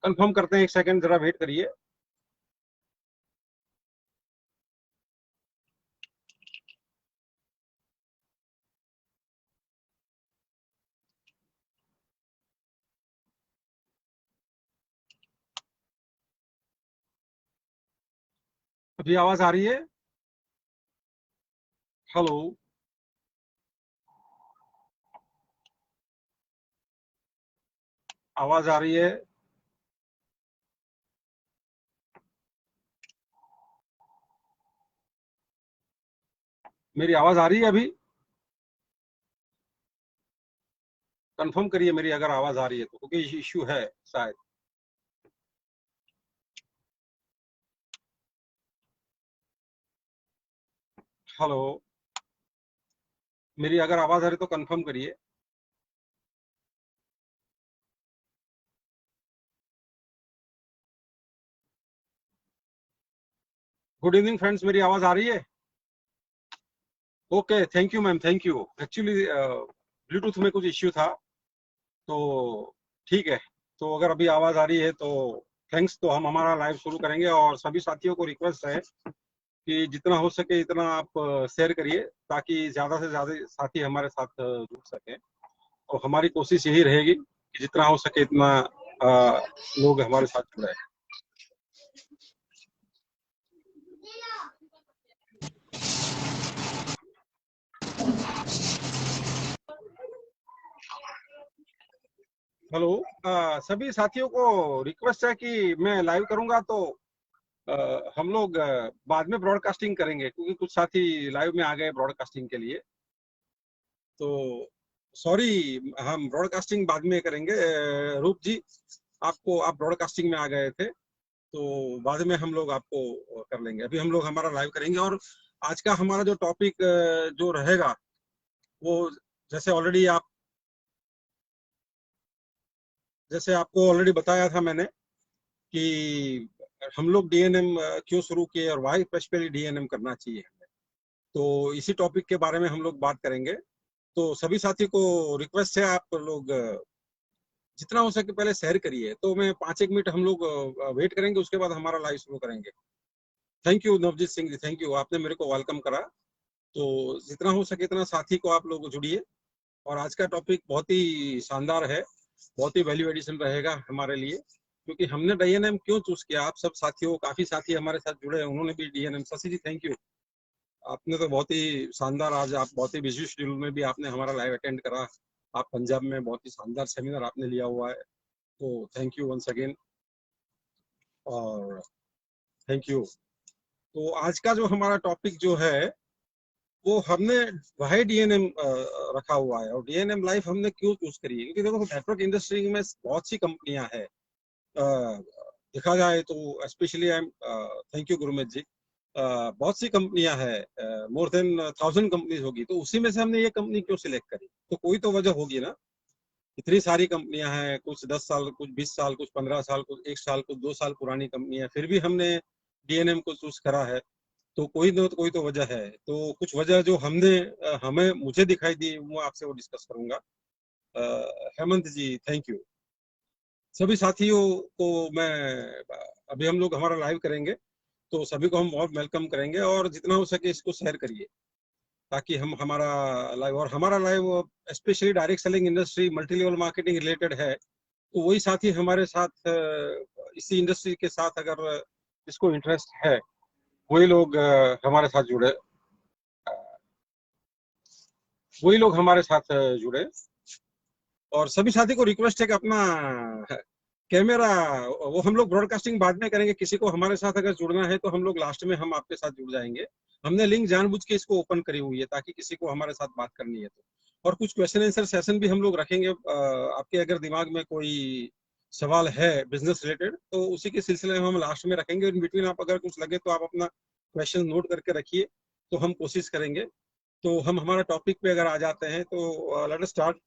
Confirm करते हैं, एक सेकंड जरा वेट करिए। अभी आवाज आ रही है? हेलो, आवाज आ रही है? मेरी आवाज आ रही है अभी? कंफर्म करिए मेरी अगर आवाज आ रही है तो, क्योंकि इश्यू है शायद। हेलो, मेरी अगर आवाज आ रही तो कंफर्म करिए। गुड इवनिंग फ्रेंड्स, मेरी आवाज आ रही है? Okay, thank you ma'am, thank you. Actually Bluetooth में कुछ इश्यू था, तो ठीक है। तो अगर अभी आवाज आ रही है तो थैंक्स। तो हम हमारा लाइव शुरू करेंगे, और सभी साथियों को रिक्वेस्ट है कि जितना हो सके इतना आप शेयर करिए, ताकि ज्यादा से ज्यादा साथी हमारे साथ जुड़ सके। और हमारी कोशिश यही रहेगी कि जितना हो सके इतना लोग हमारे साथ जुड़े। हेलो, सभी साथियों को रिक्वेस्ट है कि मैं लाइव करूंगा तो हम लोग बाद में ब्रॉडकास्टिंग करेंगे, क्योंकि कुछ साथी लाइव में आ गए ब्रॉडकास्टिंग के लिए। तो सॉरी, हम ब्रॉडकास्टिंग बाद में करेंगे। रूप जी, आपको आप ब्रॉडकास्टिंग में आ गए थे, तो बाद में हम लोग आपको कर लेंगे। अभी हम लोग हमारा लाइव करेंगे। और आज का हमारा जो टॉपिक जो रहेगा वो, जैसे ऑलरेडी आप जैसे आपको ऑलरेडी बताया था मैंने कि हम लोग डीएनएम क्यों शुरू किए और वाई स्पेशली डीएनएम करना चाहिए हमें। तो इसी टॉपिक के बारे में हम लोग बात करेंगे। तो सभी साथी को रिक्वेस्ट है, आप लोग जितना हो सके पहले शेयर करिए। तो मैं 5 एक मिनट हम लोग वेट करेंगे, उसके बाद हमारा लाइव शुरू करेंगे। Thank you Navjeet Singh ji, thank you, आपने मेरे को वेलकम करा। तो जितना हो सके इतना साथी को आप लोग जुड़िए। और आज का टॉपिक बहुत ही शानदार है, बहुत ही वैल्यू एडिशन रहेगा हमारे लिए, क्योंकि हमने डीएनएम क्यों चूज किया। आप सब साथियों, काफी साथी हमारे साथ जुड़े हैं, उन्होंने भी DNM. Shashi ji thank you, आपने तो बहुत ही शानदार, आज आप बहुत ही बिजी शेड्यूल में भी आपने हमारा लाइव अटेंड करा। आप पंजाब में बहुत ही शानदार सेमिनार आपने लिया हुआ है, तो थैंक यू वंस अगेन, और थैंक यू। तो आज का जो हमारा टॉपिक जो है वो हमने वाई डीएनएम रखा हुआ है। और डीएनएम लाइफ हमने क्यों चूज करी है, क्योंकि देखो नेटवर्क इंडस्ट्री में बहुत सी कंपनियां हैं। देखा जाए तो specially I am, thank you Gurmeet ji, बहुत सी कंपनियां हैं, मोर देन 1000 कंपनीज होगी। तो उसी में से हमने ये कंपनी क्यों सिलेक्ट करी, तो कोई तो वजह होगी ना। इतनी सारी कंपनियां हैं, कुछ 10 साल, कुछ 20 साल, कुछ 15 साल, कुछ 1 साल, कुछ 2 साल पुरानी कंपनियां, फिर भी हमने डीएनएम को चूज करा है। तो कोई तो वजह है। तो कुछ वजह जो हमें मुझे दिखाई दी, वो आपसे वो डिस्कस करूंगा। हेमंत जी थैंक यू। सभी साथियों को मैं, अभी हम लोग हमारा लाइव करेंगे, तो सभी को हम बहुत वेलकम करेंगे, और जितना हो सके इसको शेयर करिए, ताकि हम हमारा live specially direct selling industry, multi level marketing related है। तो वही साथी हमारे साथ इसी इंडस्ट्री के साथ अगर जिसको इंटरेस्ट है, वही लोग हमारे साथ जुड़े, वही लोग हमारे साथ जुड़े। और सभी साथी को रिक्वेस्ट है कि अपना कैमरा, वो हम लोग ब्रॉडकास्टिंग बाद में करेंगे। किसी को हमारे साथ अगर जुड़ना है तो हम लोग लास्ट में हम आपके साथ जुड़ जाएंगे। हमने लिंक जानबूझ के इसको ओपन करी हुई है, ताकि किसी को हमारे साथ बात करनी है तो। और कुछ क्वेश्चन आंसर सेशन भी हम लोग रखेंगे। आपके अगर दिमाग में कोई सवाल है बिजनेस रिलेटेड, तो उसी के सिलसिले में हम लास्ट में रखेंगे। इन बिटवीन आप अगर कुछ लगे तो आप अपना क्वेश्चन नोट करके रखिए, तो हम कोशिश करेंगे। तो हम हमारा टॉपिक पे अगर आ जाते हैं तो let us start.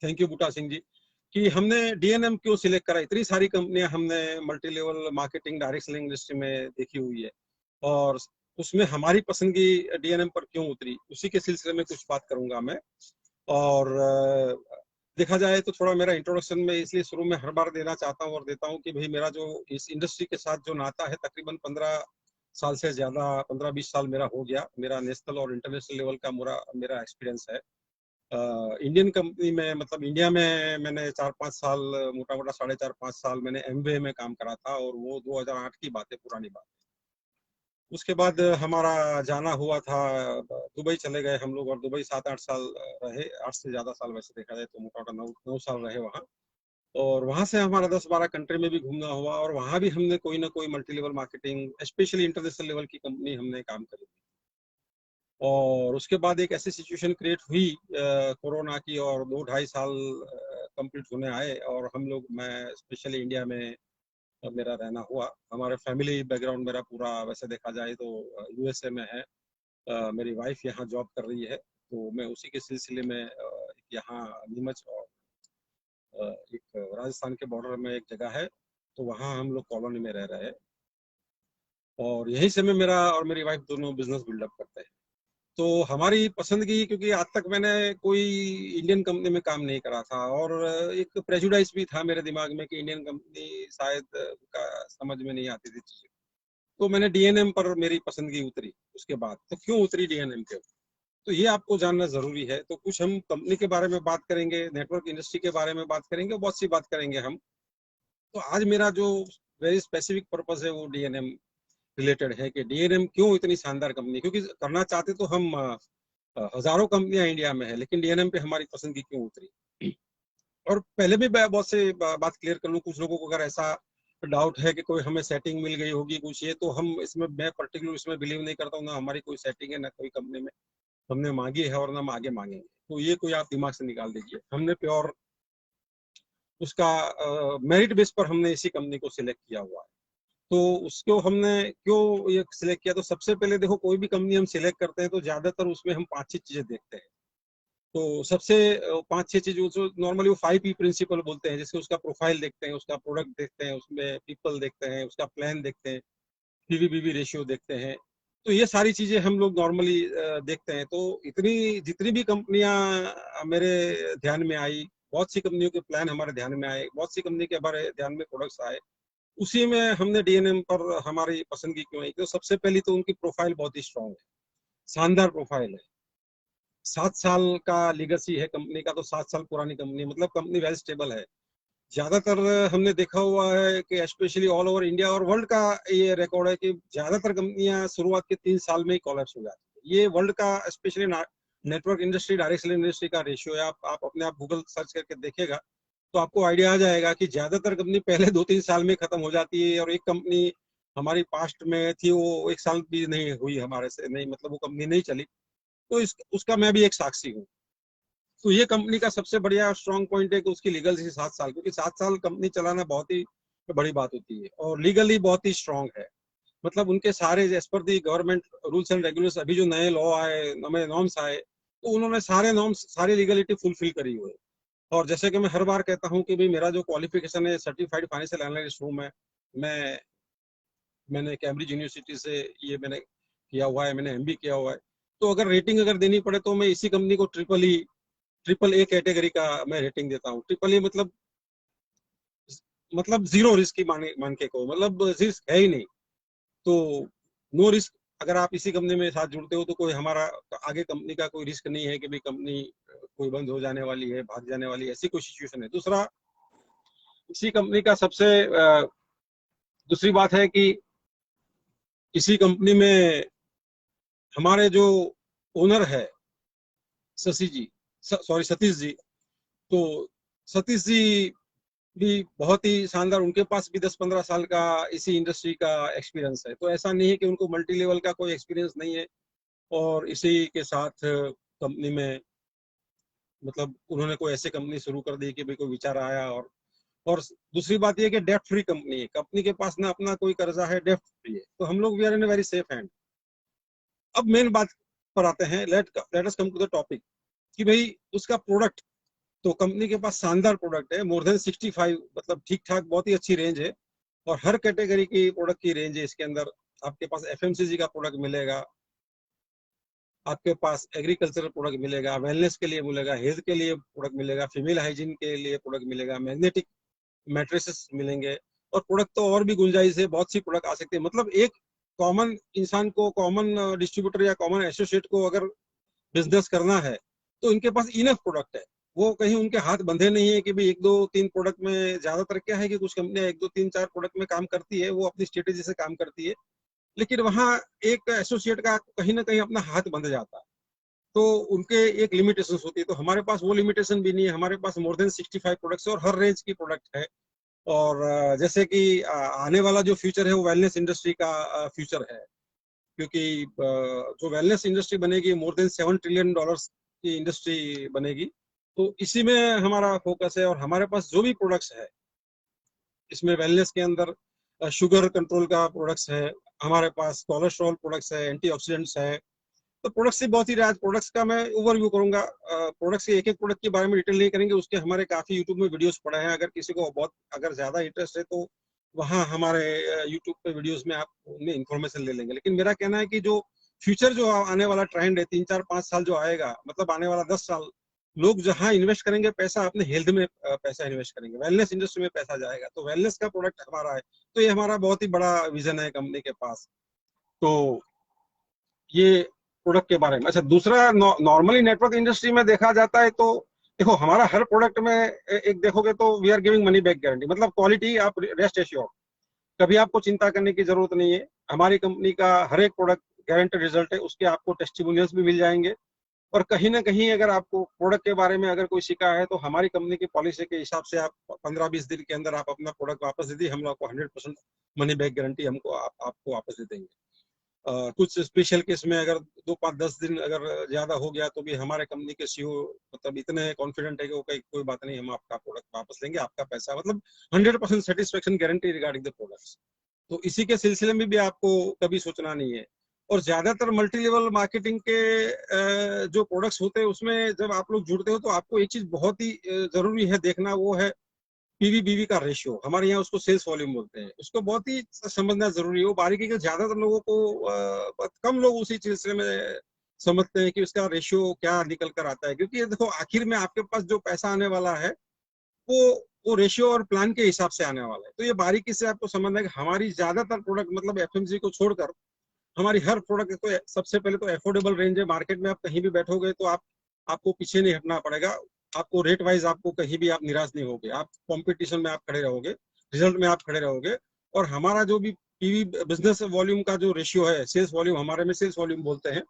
Thank you Boota Singh ji, कि हमने डीएनएम क्यों सिलेक्ट करा। इतनी सारी कंपनियां हमने multi level marketing direct selling industry में देखी हुई है, और उसमें हमारी पसंद की डीएनएम पर क्यों उतरी, उसी के सिलसिले में कुछ बात करूंगा मैं। और देखा जाए तो थोड़ा मेरा इंट्रोडक्शन में इसलिए शुरू में हर बार देना चाहता हूँ और देता हूँ कि भाई मेरा जो इस इंडस्ट्री के साथ जो नाता है तकरीबन 15 साल से ज्यादा, 15-20 साल मेरा हो गया। मेरा नेशनल और इंटरनेशनल लेवल का मेरा एक्सपीरियंस है। इंडियन कंपनी में, मतलब इंडिया में मैंने 4-5 साल, मोटा मोटा 4.5-5 साल मैंने एमवे में काम करा था, और वो 2008 की बात है, पुरानी बात है। उसके बाद हमारा जाना हुआ था, दुबई चले गए हम लोग, और दुबई 7-8 साल रहे, 8 से ज्यादा साल वैसे देखा जाए तो, मोटा मोटा 9 साल रहे वहाँ। और वहां से हमारा 10-12 कंट्री में भी घूमना हुआ, और वहां भी हमने कोई ना कोई multi level marketing, specially international level की कंपनी हमने काम करी। और उसके बाद एक ऐसी सिचुएशन क्रिएट हुई कोरोना की, और 2-2.5 साल कंप्लीट होने आए, और हम लोग, मैं स्पेशली इंडिया में मेरा रहना हुआ। हमारे फैमिली बैकग्राउंड मेरा पूरा वैसे देखा जाए तो यूएसए में है। मेरी वाइफ यहाँ जॉब कर रही है, तो मैं उसी के सिलसिले में यहाँ नीमच और एक राजस्थान के बॉर्डर में एक जगह है, तो वहाँ हम लोग कॉलोनी में रह रहे हैं, और यहीं से मैं, मेरा और मेरी वाइफ दोनों बिजनेस बिल्डअप करते हैं। तो हमारी पसंदगी, क्योंकि आज तक मैंने कोई इंडियन कंपनी में काम नहीं करा था, और एक प्रेजुडाइज भी था मेरे दिमाग में कि इंडियन कंपनी शायद का समझ में नहीं आती थी चीजें। तो मैंने डीएनएम पर मेरी पसंदगी उतरी। उसके बाद तो क्यों उतरी डीएनएम के, तो ये आपको जानना जरूरी है। तो कुछ हम कंपनी के बारे में बात करेंगे, नेटवर्क इंडस्ट्री के बारे में बात करेंगे, बहुत सी बात करेंगे हम। तो आज मेरा जो वेरी स्पेसिफिक पर्पस है वो डीएनएम रिलेटेड है, कि डीएनएम क्यों इतनी शानदार कंपनी, क्योंकि करना चाहते तो हम हजारों कंपनियां इंडिया में है, लेकिन डीएनएम पे हमारी पसंदगी क्यों उतरी। और पहले भी मैं बहुत से बात क्लियर कर लूं, कुछ लोगों को अगर ऐसा डाउट है कि कोई हमें सेटिंग मिल गई होगी कुछ, ये तो हम इसमें, मैं पर्टिकुलर इसमें बिलीव नहीं करता हूँ, ना हमारी कोई सेटिंग है, ना कोई कंपनी में हमने मांगी है, और ना हम आगे मांगेंगे। तो ये कोई आप दिमाग से निकाल दीजिए। हमने प्योर उसका मेरिट बेस पर हमने इसी कंपनी को सिलेक्ट किया हुआ है। तो उसको हमने क्यों ये सिलेक्ट किया, तो सबसे पहले देखो, कोई भी कंपनी हम सिलेक्ट करते हैं तो ज्यादातर उसमें हम 5-6 चीजें देखते हैं। तो सबसे 5-6 चीजें जो नॉर्मली वो 5P प्रिंसिपल बोलते हैं, जैसे उसका प्रोफाइल देखते हैं, उसका प्रोडक्ट देखते हैं, उसमें पीपल देखते हैं, उसका प्लान देखते हैं, पीवी रेशियो देखते हैं। तो ये सारी चीजें हम लोग नॉर्मली देखते हैं। तो इतनी जितनी भी कंपनियां मेरे ध्यान में आई, बहुत सी कंपनियों के प्लान हमारे ध्यान में आए, बहुत सी कंपनी के हमारे ध्यान में प्रोडक्ट्स आए, उसी में हमने डीएनएम पर हमारी पसंदगी क्यों आई, तो सबसे पहली तो उनकी प्रोफाइल बहुत ही स्ट्रांग है, शानदार प्रोफाइल है। 7 साल का लीगेसी है कंपनी का, तो 7 साल पुरानी कंपनी, मतलब कंपनी वेल स्टेबल है। ज्यादातर हमने देखा हुआ है कि स्पेशली ऑल ओवर इंडिया और वर्ल्ड का ये रिकॉर्ड है कि ज्यादातर कंपनियां शुरुआत के 3 साल में ही कोलैप्स हो जाती है। ये वर्ल्ड का specially network industry, direct selling industry का रेशियो है। आप अपने आप गूगल सर्च करके देखेगा तो आपको आइडिया आ जाएगा कि ज्यादातर कंपनी पहले 2-3 साल में खत्म हो जाती है, और एक कंपनी हमारी पास्ट में थी, वो 1 साल भी नहीं हुई हमारे से, नहीं मतलब वो कंपनी नहीं चली। तो उसका मैं भी एक साक्षी हूँ। तो ये कंपनी का सबसे बढ़िया स्ट्रॉन्ग पॉइंट है कि उसकी लीगल सी 7 साल, क्योंकि 7 साल कंपनी चलाना बहुत ही बड़ी बात होती है, और लीगली बहुत ही स्ट्रॉन्ग है। मतलब उनके सारे एज पर the government rules and regulation, अभी जो नए लॉ आए, नए नॉर्म्स आए, तो उन्होंने सारे नॉर्म्स, सारी लीगलिटी फुलफिल करी हुई है। और जैसे कि मैं हर बार कहता हूँ कि भाई मेरा जो क्वालिफिकेशन है, सर्टिफाइड फाइनेंशियल एनालिस्ट हूँ मैंने कैम्ब्रिज यूनिवर्सिटी से ये मैंने किया हुआ है, मैंने एमबी किया हुआ है। तो अगर रेटिंग अगर देनी पड़े तो मैं इसी कंपनी को ट्रिपल ए कैटेगरी का मैं रेटिंग देता हूँ। ट्रिपल ए मतलब जीरो रिस्क की मान के को, मतलब रिस्क है ही नहीं। तो नो रिस्क, अगर आप इसी कंपनी में साथ जुड़ते हो तो कोई हमारा आगे कंपनी का कोई रिस्क नहीं है कि भाई कंपनी कोई बंद हो जाने वाली है, भाग जाने वाली है, ऐसी कोई सिचुएशन है। दूसरा, इसी कंपनी का सबसे दूसरी बात है कि इसी कंपनी में हमारे जो ओनर है शशि जी, सॉरी सतीश जी, तो सतीश जी भी बहुत ही शानदार, उनके पास भी 10-15 साल का इसी इंडस्ट्री का एक्सपीरियंस है। तो ऐसा नहीं है कि उनको मल्टी लेवल का कोई एक्सपीरियंस नहीं है, और इसी के साथ कंपनी में, मतलब उन्होंने कोई ऐसे कंपनी शुरू कर दी कि भाई कोई विचार आया। और दूसरी बात यह कि डेप्ट फ्री कंपनी है, कंपनी के पास ना अपना कोई कर्जा है, डेप्ट फ्री है, तो हम लोग we are in very safe hand. अब मेन बात पर आते हैं, let us come to the topic, कि भाई उसका प्रोडक्ट, तो कंपनी के पास शानदार प्रोडक्ट है, मोर देन 65, मतलब ठीक ठाक बहुत ही अच्छी रेंज है, और हर कैटेगरी की प्रोडक्ट की रेंज है इसके अंदर। आपके पास एफएमसीजी का प्रोडक्ट मिलेगा, आपके पास एग्रीकल्चरल प्रोडक्ट मिलेगा, वेलनेस के लिए मिलेगा, हेल्थ के लिए प्रोडक्ट मिलेगा, फीमेल हाइजीन के लिए प्रोडक्ट मिलेगा, मैग्नेटिक मैट्रेसेस मिलेंगे, और प्रोडक्ट तो और भी गुंजाइश है, बहुत सी प्रोडक्ट आ सकती है। मतलब एक कॉमन इंसान को, कॉमन डिस्ट्रीब्यूटर या कॉमन एसोसिएट को अगर बिजनेस करना है तो इनके पास इनफ प्रोडक्ट है। वो कहीं उनके हाथ बंधे नहीं है कि भाई एक दो तीन प्रोडक्ट में, ज्यादातर क्या है कि कुछ कंपनियां एक दो तीन चार प्रोडक्ट में काम करती है, वो अपनी स्ट्रेटेजी से काम करती है, लेकिन वहां एक एसोसिएट का कहीं ना कहीं अपना हाथ बंध जाता है, तो उनके एक लिमिटेशन होती है। तो हमारे पास वो लिमिटेशन भी नहीं है, हमारे पास मोर देन 65 प्रोडक्ट्स और हर रेंज की प्रोडक्ट है। और जैसे कि आने वाला जो फ्यूचर है वो वेलनेस इंडस्ट्री का फ्यूचर है, क्योंकि जो वेलनेस इंडस्ट्री बनेगी मोर देन $7 ट्रिलियन की इंडस्ट्री बनेगी, तो इसी में हमारा फोकस है। और हमारे पास जो भी प्रोडक्ट्स है इसमें वेलनेस के अंदर शुगर कंट्रोल का प्रोडक्ट्स है, हमारे पास कोलेस्ट्रॉल प्रोडक्ट्स है, एंटीऑक्सीडेंट्स है। तो प्रोडक्ट्स से बहुत ही, आज प्रोडक्ट्स का मैं ओवरव्यू करूंगा, प्रोडक्ट्स के एक एक प्रोडक्ट के बारे में डिटेल नहीं करेंगे, उसके हमारे काफी यूट्यूब में वीडियोस पड़े हैं, अगर किसी को बहुत अगर ज्यादा इंटरेस्ट है तो वहाँ हमारे यूट्यूब पे वीडियोस में आप उनमें इंफॉर्मेशन ले लेंगे। लेकिन मेरा कहना है कि जो फ्यूचर, जो आने वाला ट्रेंड है 3 4 5 साल जो आएगा, मतलब आने वाला 10 साल, लोग जहाँ इन्वेस्ट करेंगे पैसा, अपने हेल्थ में पैसा इन्वेस्ट करेंगे, वेलनेस इंडस्ट्री में पैसा जाएगा, तो वेलनेस का प्रोडक्ट हमारा है। तो ये हमारा बहुत ही बड़ा विजन है कंपनी के पास। तो ये प्रोडक्ट के बारे में। अच्छा, दूसरा, नॉर्मली नेटवर्क इंडस्ट्री में देखा जाता है तो देखो हमारा हर प्रोडक्ट में एक देखोगे तो we are giving money back guarantee, मतलब क्वालिटी आप रेस्ट एश्योर्ड, कभी आपको चिंता करने की जरूरत नहीं है। हमारी कंपनी का हर एक प्रोडक्ट गारंटेड रिजल्ट है, उसके आपको टेस्टिमोनियल्स भी मिल जाएंगे। और कहीं ना कहीं अगर आपको प्रोडक्ट के बारे में अगर कोई शिकायत है तो हमारी कंपनी की पॉलिसी के हिसाब से आप 15-20 दिन के अंदर आप अपना प्रोडक्ट वापस दे दी, हम आपको 100% मनी बैक गारंटी हमको आपको वापस दे देंगे। कुछ स्पेशल केस में अगर 2 5 10 दिन अगर ज्यादा हो गया तो भी हमारे कंपनी के सीईओ मतलब इतने कॉन्फिडेंट है कि वो कोई बात नहीं, हम आपका प्रोडक्ट वापस लेंगे, आपका पैसा, मतलब 100% satisfaction guarantee regarding the products. तो इसी के सिलसिले में भी आपको कभी सोचना नहीं है। और ज्यादातर मल्टी लेवल मार्केटिंग के जो प्रोडक्ट्स होते हैं उसमें जब आप लोग जुड़ते हो तो आपको एक चीज बहुत ही जरूरी है देखना, वो है पीवी बीवी का रेशियो। हमारे यहाँ उसको सेल्स वॉल्यूम बोलते हैं, उसको बहुत ही समझना जरूरी है। वो बारीकी के ज्यादातर लोगों को कम लोग उसी सिलसिले में समझते हैं कि उसका रेशियो क्या निकल कर आता है, क्योंकि देखो आखिर में आपके पास जो पैसा आने वाला है वो वो रेशियो और प्लान के हिसाब से आने वाला है। तो ये बारीकी से आपको समझना है कि हमारी ज्यादातर प्रोडक्ट, मतलब एफएमसी को छोड़कर हमारी हर प्रोडक्ट, तो सबसे पहले तो अफोर्डेबल रेंज है। मार्केट में आप कहीं भी बैठोगे तो आपको पीछे नहीं हटना पड़ेगा, आपको रेट वाइज आपको कहीं भी आप निराश नहीं होगे, आप कंपटीशन में आप खड़े रहोगे, रिजल्ट में आप खड़े रहोगे। और हमारा जो भी पीवी बिजनेस वॉल्यूम का जो रेशियो है, सेल्स वॉल्यूम, हमारे में सेल्स वॉल्यूम बोलते हैं,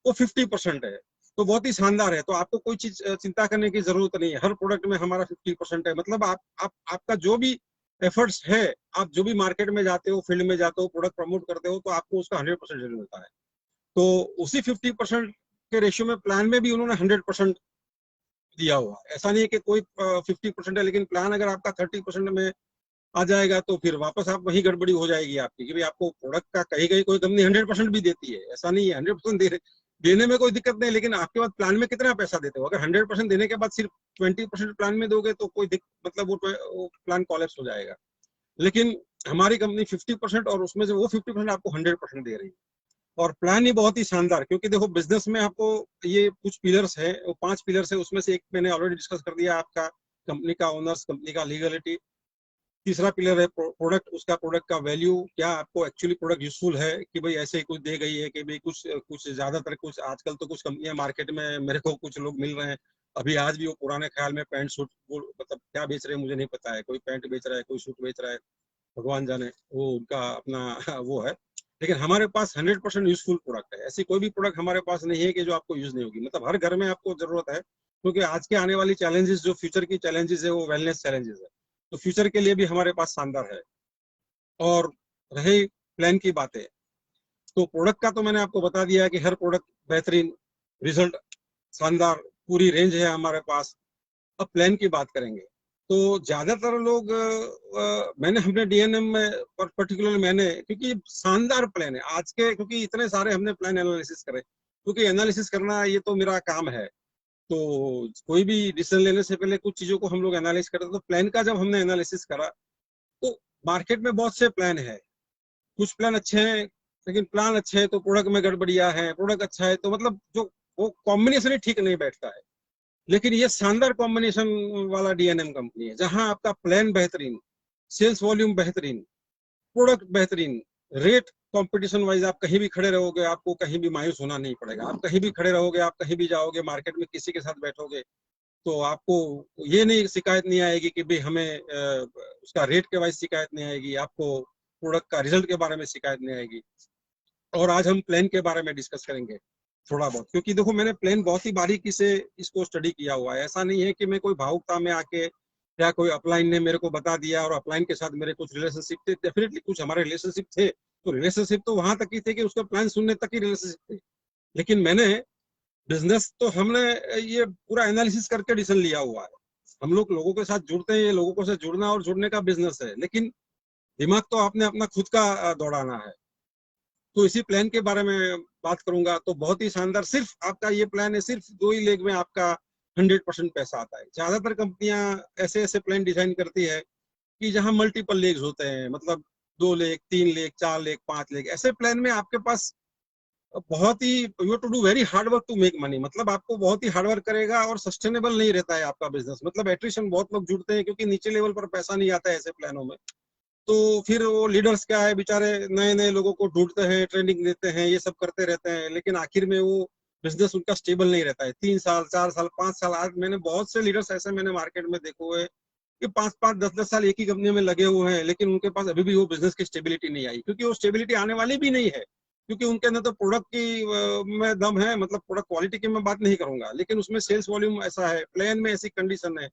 वो 50% है। तो बहुत ही शानदार है, तो आपको कोई चीज चिंता करने की जरूरत नहीं है। हर प्रोडक्ट में हमारा 50% है, मतलब आपका जो भी एफर्ट्स है, आप जो भी मार्केट में जाते हो, फील्ड में जाते हो, प्रोडक्ट प्रमोट करते हो, तो आपको उसका 100% रिजल्ट मिलता है। तो उसी 50% के रेशियो में प्लान में भी उन्होंने 100% दिया हुआ है। ऐसा नहीं है कि कोई 50% है लेकिन प्लान अगर आपका 30% में आ जाएगा तो फिर वापस आप वही गड़बड़ी हो जाएगी आपकी, कि भाई आपको प्रोडक्ट का कहीं कहीं कोई कंपनी 100% भी देती है, ऐसा नहीं है। 100% देने में कोई दिक्कत नहीं, लेकिन आपके बाद प्लान में कितना पैसा देते हो? अगर 100% देने के बाद सिर्फ 20% प्लान में दोगे तो कोई मतलब वो प्लान कॉलेप्स हो जाएगा। लेकिन हमारी कंपनी 50% और उसमें से वो 50% आपको 100% दे रही है। और प्लान ही बहुत ही शानदार, क्योंकि देखो बिजनेस में आपको ये कुछ पिलर्स है, वो 5 पिलर्स है, उसमें से एक मैंने ऑलरेडी डिस्कस कर दिया, आपका कंपनी का ओनर्स, कंपनी का लीगलिटी। तीसरा पिलर है प्रोडक्ट, उसका प्रोडक्ट का वैल्यू, क्या आपको एक्चुअली प्रोडक्ट यूजफुल है, कि भाई ऐसे ही कुछ दे गई है कि भाई कुछ कुछ ज्यादातर, कुछ आजकल तो कुछ कंपनियां मार्केट में मेरे को कुछ लोग मिल रहे हैं अभी आज भी, वो पुराने ख्याल में पैंट सूट, वो मतलब क्या बेच रहे हैं मुझे नहीं पता है, कोई पैंट बेच रहा है, कोई सूट बेच रहा है, भगवान जाने, वो उनका अपना वो है। लेकिन हमारे पास 100% यूजफुल प्रोडक्ट है, ऐसी कोई भी प्रोडक्ट हमारे पास नहीं है कि जो आपको यूज नहीं होगी, मतलब हर घर में आपको जरूरत है, क्योंकि आज के आने वाली चैलेंजेस, जो फ्यूचर की चैलेंजेस है, वो वेलनेस चैलेंजेस है। तो फ्यूचर के लिए भी हमारे पास शानदार है। और रही प्लान की बातें, तो प्रोडक्ट का तो मैंने आपको बता दिया कि हर प्रोडक्ट बेहतरीन, रिजल्ट शानदार, पूरी रेंज है हमारे पास। अब प्लान की बात करेंगे तो ज्यादातर लोग मैंने हमने डीएनएम में पर्टिकुलर, मैंने, क्योंकि शानदार प्लान है आज के, क्योंकि इतने सारे हमने प्लान एनालिसिस करे, क्योंकि एनालिसिस करना ये तो मेरा काम है। तो कोई भी डिसीजन लेने से पहले कुछ चीजों को हम लोग एनालाइज करते हैं। तो प्लान का जब हमने एनालिसिस करा तो मार्केट में बहुत से प्लान है, कुछ प्लान अच्छे हैं, लेकिन प्लान अच्छे है तो प्रोडक्ट में गड़बड़ियां हैं, प्रोडक्ट अच्छा है तो मतलब जो वो कॉम्बिनेशन ही ठीक नहीं बैठता है। लेकिन ये शानदार कॉम्बिनेशन वाला डीएनएम कंपनी है, जहां आपका प्लान बेहतरीन, सेल्स वॉल्यूम बेहतरीन, प्रोडक्ट बेहतरीन, रेट कंपटीशन वाइज आप कहीं भी खड़े रहोगे, आपको कहीं भी मायूस होना नहीं पड़ेगा। आप कहीं भी खड़े रहोगे, आप कहीं भी जाओगे मार्केट में, किसी के साथ बैठोगे तो आपको ये नहीं शिकायत नहीं आएगी कि भाई हमें उसका रेट के वाइज शिकायत नहीं आएगी, आपको प्रोडक्ट का रिजल्ट के बारे में शिकायत नहीं आएगी। और आज हम प्लान के बारे में डिस्कस करेंगे थोड़ा बहुत, क्योंकि देखो मैंने प्लान बहुत ही बारीकी से इसको स्टडी किया हुआ है। ऐसा नहीं है कि मैं कोई भावुकता में आके या कोई अपलाइन ने मेरे को बता दिया और अपलाइन के साथ मेरे कुछ रिलेशनशिप थे। डेफिनेटली कुछ हमारे रिलेशनशिप थे, तो रिलेशनशिप तो वहां तक ही थे कि उसका प्लान सुनने तक ही रिलेशनशिप थे। लेकिन मैंने बिजनेस तो हमने ये पूरा एनालिसिस करके डिसीजन लिया हुआ है। हम लोग लोगों के साथ जुड़ते हैं, ये लोगों से जुड़ना और जुड़ने का बिजनेस है, लेकिन दिमाग तो आपने अपना खुद का दौड़ाना है। तो इसी प्लान के बारे में बात करूंगा। तो बहुत ही शानदार, सिर्फ आपका ये प्लान है, सिर्फ 2 ही लेग में आपका 100% पैसा आता है। ज्यादातर कंपनियां ऐसे ऐसे प्लान डिजाइन करती है कि जहां मल्टीपल लेग्स होते हैं, मतलब 2 लेग, 3 लेग, 4 लेग, 5 लेग। ऐसे प्लान में आपके पास बहुत ही you to do very hard work to make money, मतलब आपको बहुत ही हार्ड वर्क करेगा और सस्टेनेबल नहीं रहता है आपका बिजनेस। मतलब एट्रिशन, बहुत लोग जुड़ते हैं क्योंकि नीचे लेवल पर पैसा नहीं आता है ऐसे प्लानों में। तो फिर वो लीडर्स क्या है बेचारे, नए नए लोगों को ढूंढते हैं, ट्रेनिंग देते हैं, ये सब करते रहते हैं, लेकिन आखिर में वो बिजनेस उनका स्टेबल नहीं रहता है। 3 साल, 4 साल, 5 साल, आज मैंने बहुत से लीडर्स ऐसे मैंने मार्केट में देखे हुए हैं कि 5-5, 10-10 साल एक ही कंपनी में लगे हुए हैं, लेकिन उनके पास अभी भी वो बिजनेस की स्टेबिलिटी नहीं आई, क्योंकि वो स्टेबिलिटी आने वाली भी नहीं है, क्योंकि उनके अंदर तो प्रोडक्ट की में दम है। मतलब प्रोडक्ट क्वालिटी की मैं बात नहीं करूंगा, लेकिन उसमें सेल्स वॉल्यूम ऐसा है, प्लान में ऐसी कंडीशन है।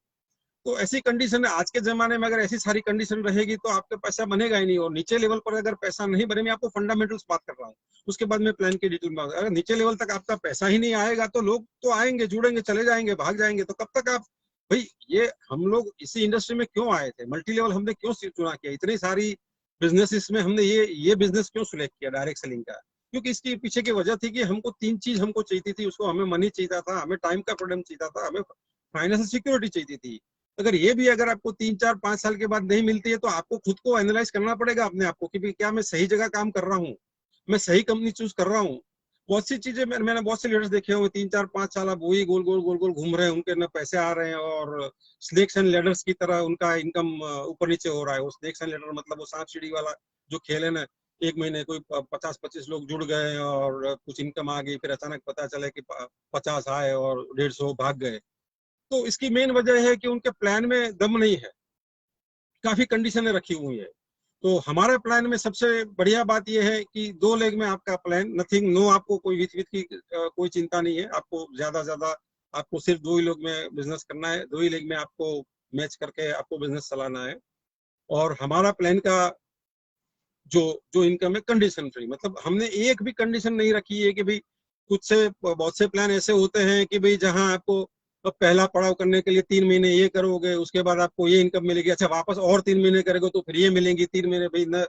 तो ऐसी कंडीशन है, आज के जमाने में अगर ऐसी सारी कंडीशन रहेगी तो आपका पैसा बनेगा ही नहीं। और नीचे लेवल पर अगर पैसा नहीं बने, मैं आपको फंडामेंटल्स बात कर रहा हूँ, उसके बाद में प्लान की डिटेल में। अगर नीचे लेवल तक आपका पैसा ही नहीं आएगा तो लोग तो आएंगे, जुड़ेंगे, चले जाएंगे, भाग जाएंगे। तो कब तक आप, भाई ये हम लोग इसी इंडस्ट्री में क्यों आए थे, मल्टी लेवल हमने क्यों चुना किया, इतनी सारी बिजनेसेस में हमने ये बिजनेस क्यों सिलेक्ट किया डायरेक्ट सेलिंग का? क्योंकि इसके पीछे की वजह थी कि हमको 3 चीज हमको चाहिए थी उसको, हमें मनी चाहिए था, हमें टाइम का फ्रीडम चाहिए था, हमें फाइनेंशियल सिक्योरिटी चाहिए थी। अगर ये भी अगर आपको 3, 4, 5 साल के बाद नहीं मिलती है तो आपको खुद को एनालाइज करना पड़ेगा अपने आप को कि क्या मैं सही जगह काम कर रहा हूँ, मैं सही कंपनी चूज कर रहा हूँ। बहुत सी चीजें मैंने बहुत से लीडर्स देखे हुए 3, 4, 5 साल अब वही गोल गोल गोल गोल घूम रहे हैं, उनके न पैसे आ रहे हैं और स्नेक्स एंड लेडर्स की तरह उनका इनकम ऊपर नीचे हो रहा है। वो स्नेक्स एंड लेडर मतलब वो सांप सीढ़ी वाला जो खेल है ना, एक महीने कोई 50-25 लोग जुड़ गए और कुछ इनकम आ गई, फिर अचानक पता चला कि 50 आए और 150 भाग गए। तो इसकी मेन वजह है कि उनके प्लान में दम नहीं है, काफी कंडीशनें रखी हुई है। तो हमारे प्लान में सबसे बढ़िया बात यह है कि 2 लेग में आपका प्लान, नथिंग, नो, आपको कोई विथ विथ की कोई चिंता नहीं है। आपको ज्यादा आपको सिर्फ 2 ही लेग में बिजनेस करना है, 2 ही लेग में आपको मैच करके आपको बिजनेस चलाना है। और हमारा प्लान का जो जो इनकम है कंडीशन फ्री, मतलब हमने एक भी कंडीशन नहीं रखी है कि भाई कुछ से बहुत से प्लान ऐसे होते हैं कि भाई जहां आपको पहला पड़ाव करने के लिए 3 महीने ये करोगे, उसके बाद आपको ये इनकम मिलेगी, अच्छा वापस और 3 महीने करोगे तो फिर ये मिलेंगी 3 महीने। भाई न,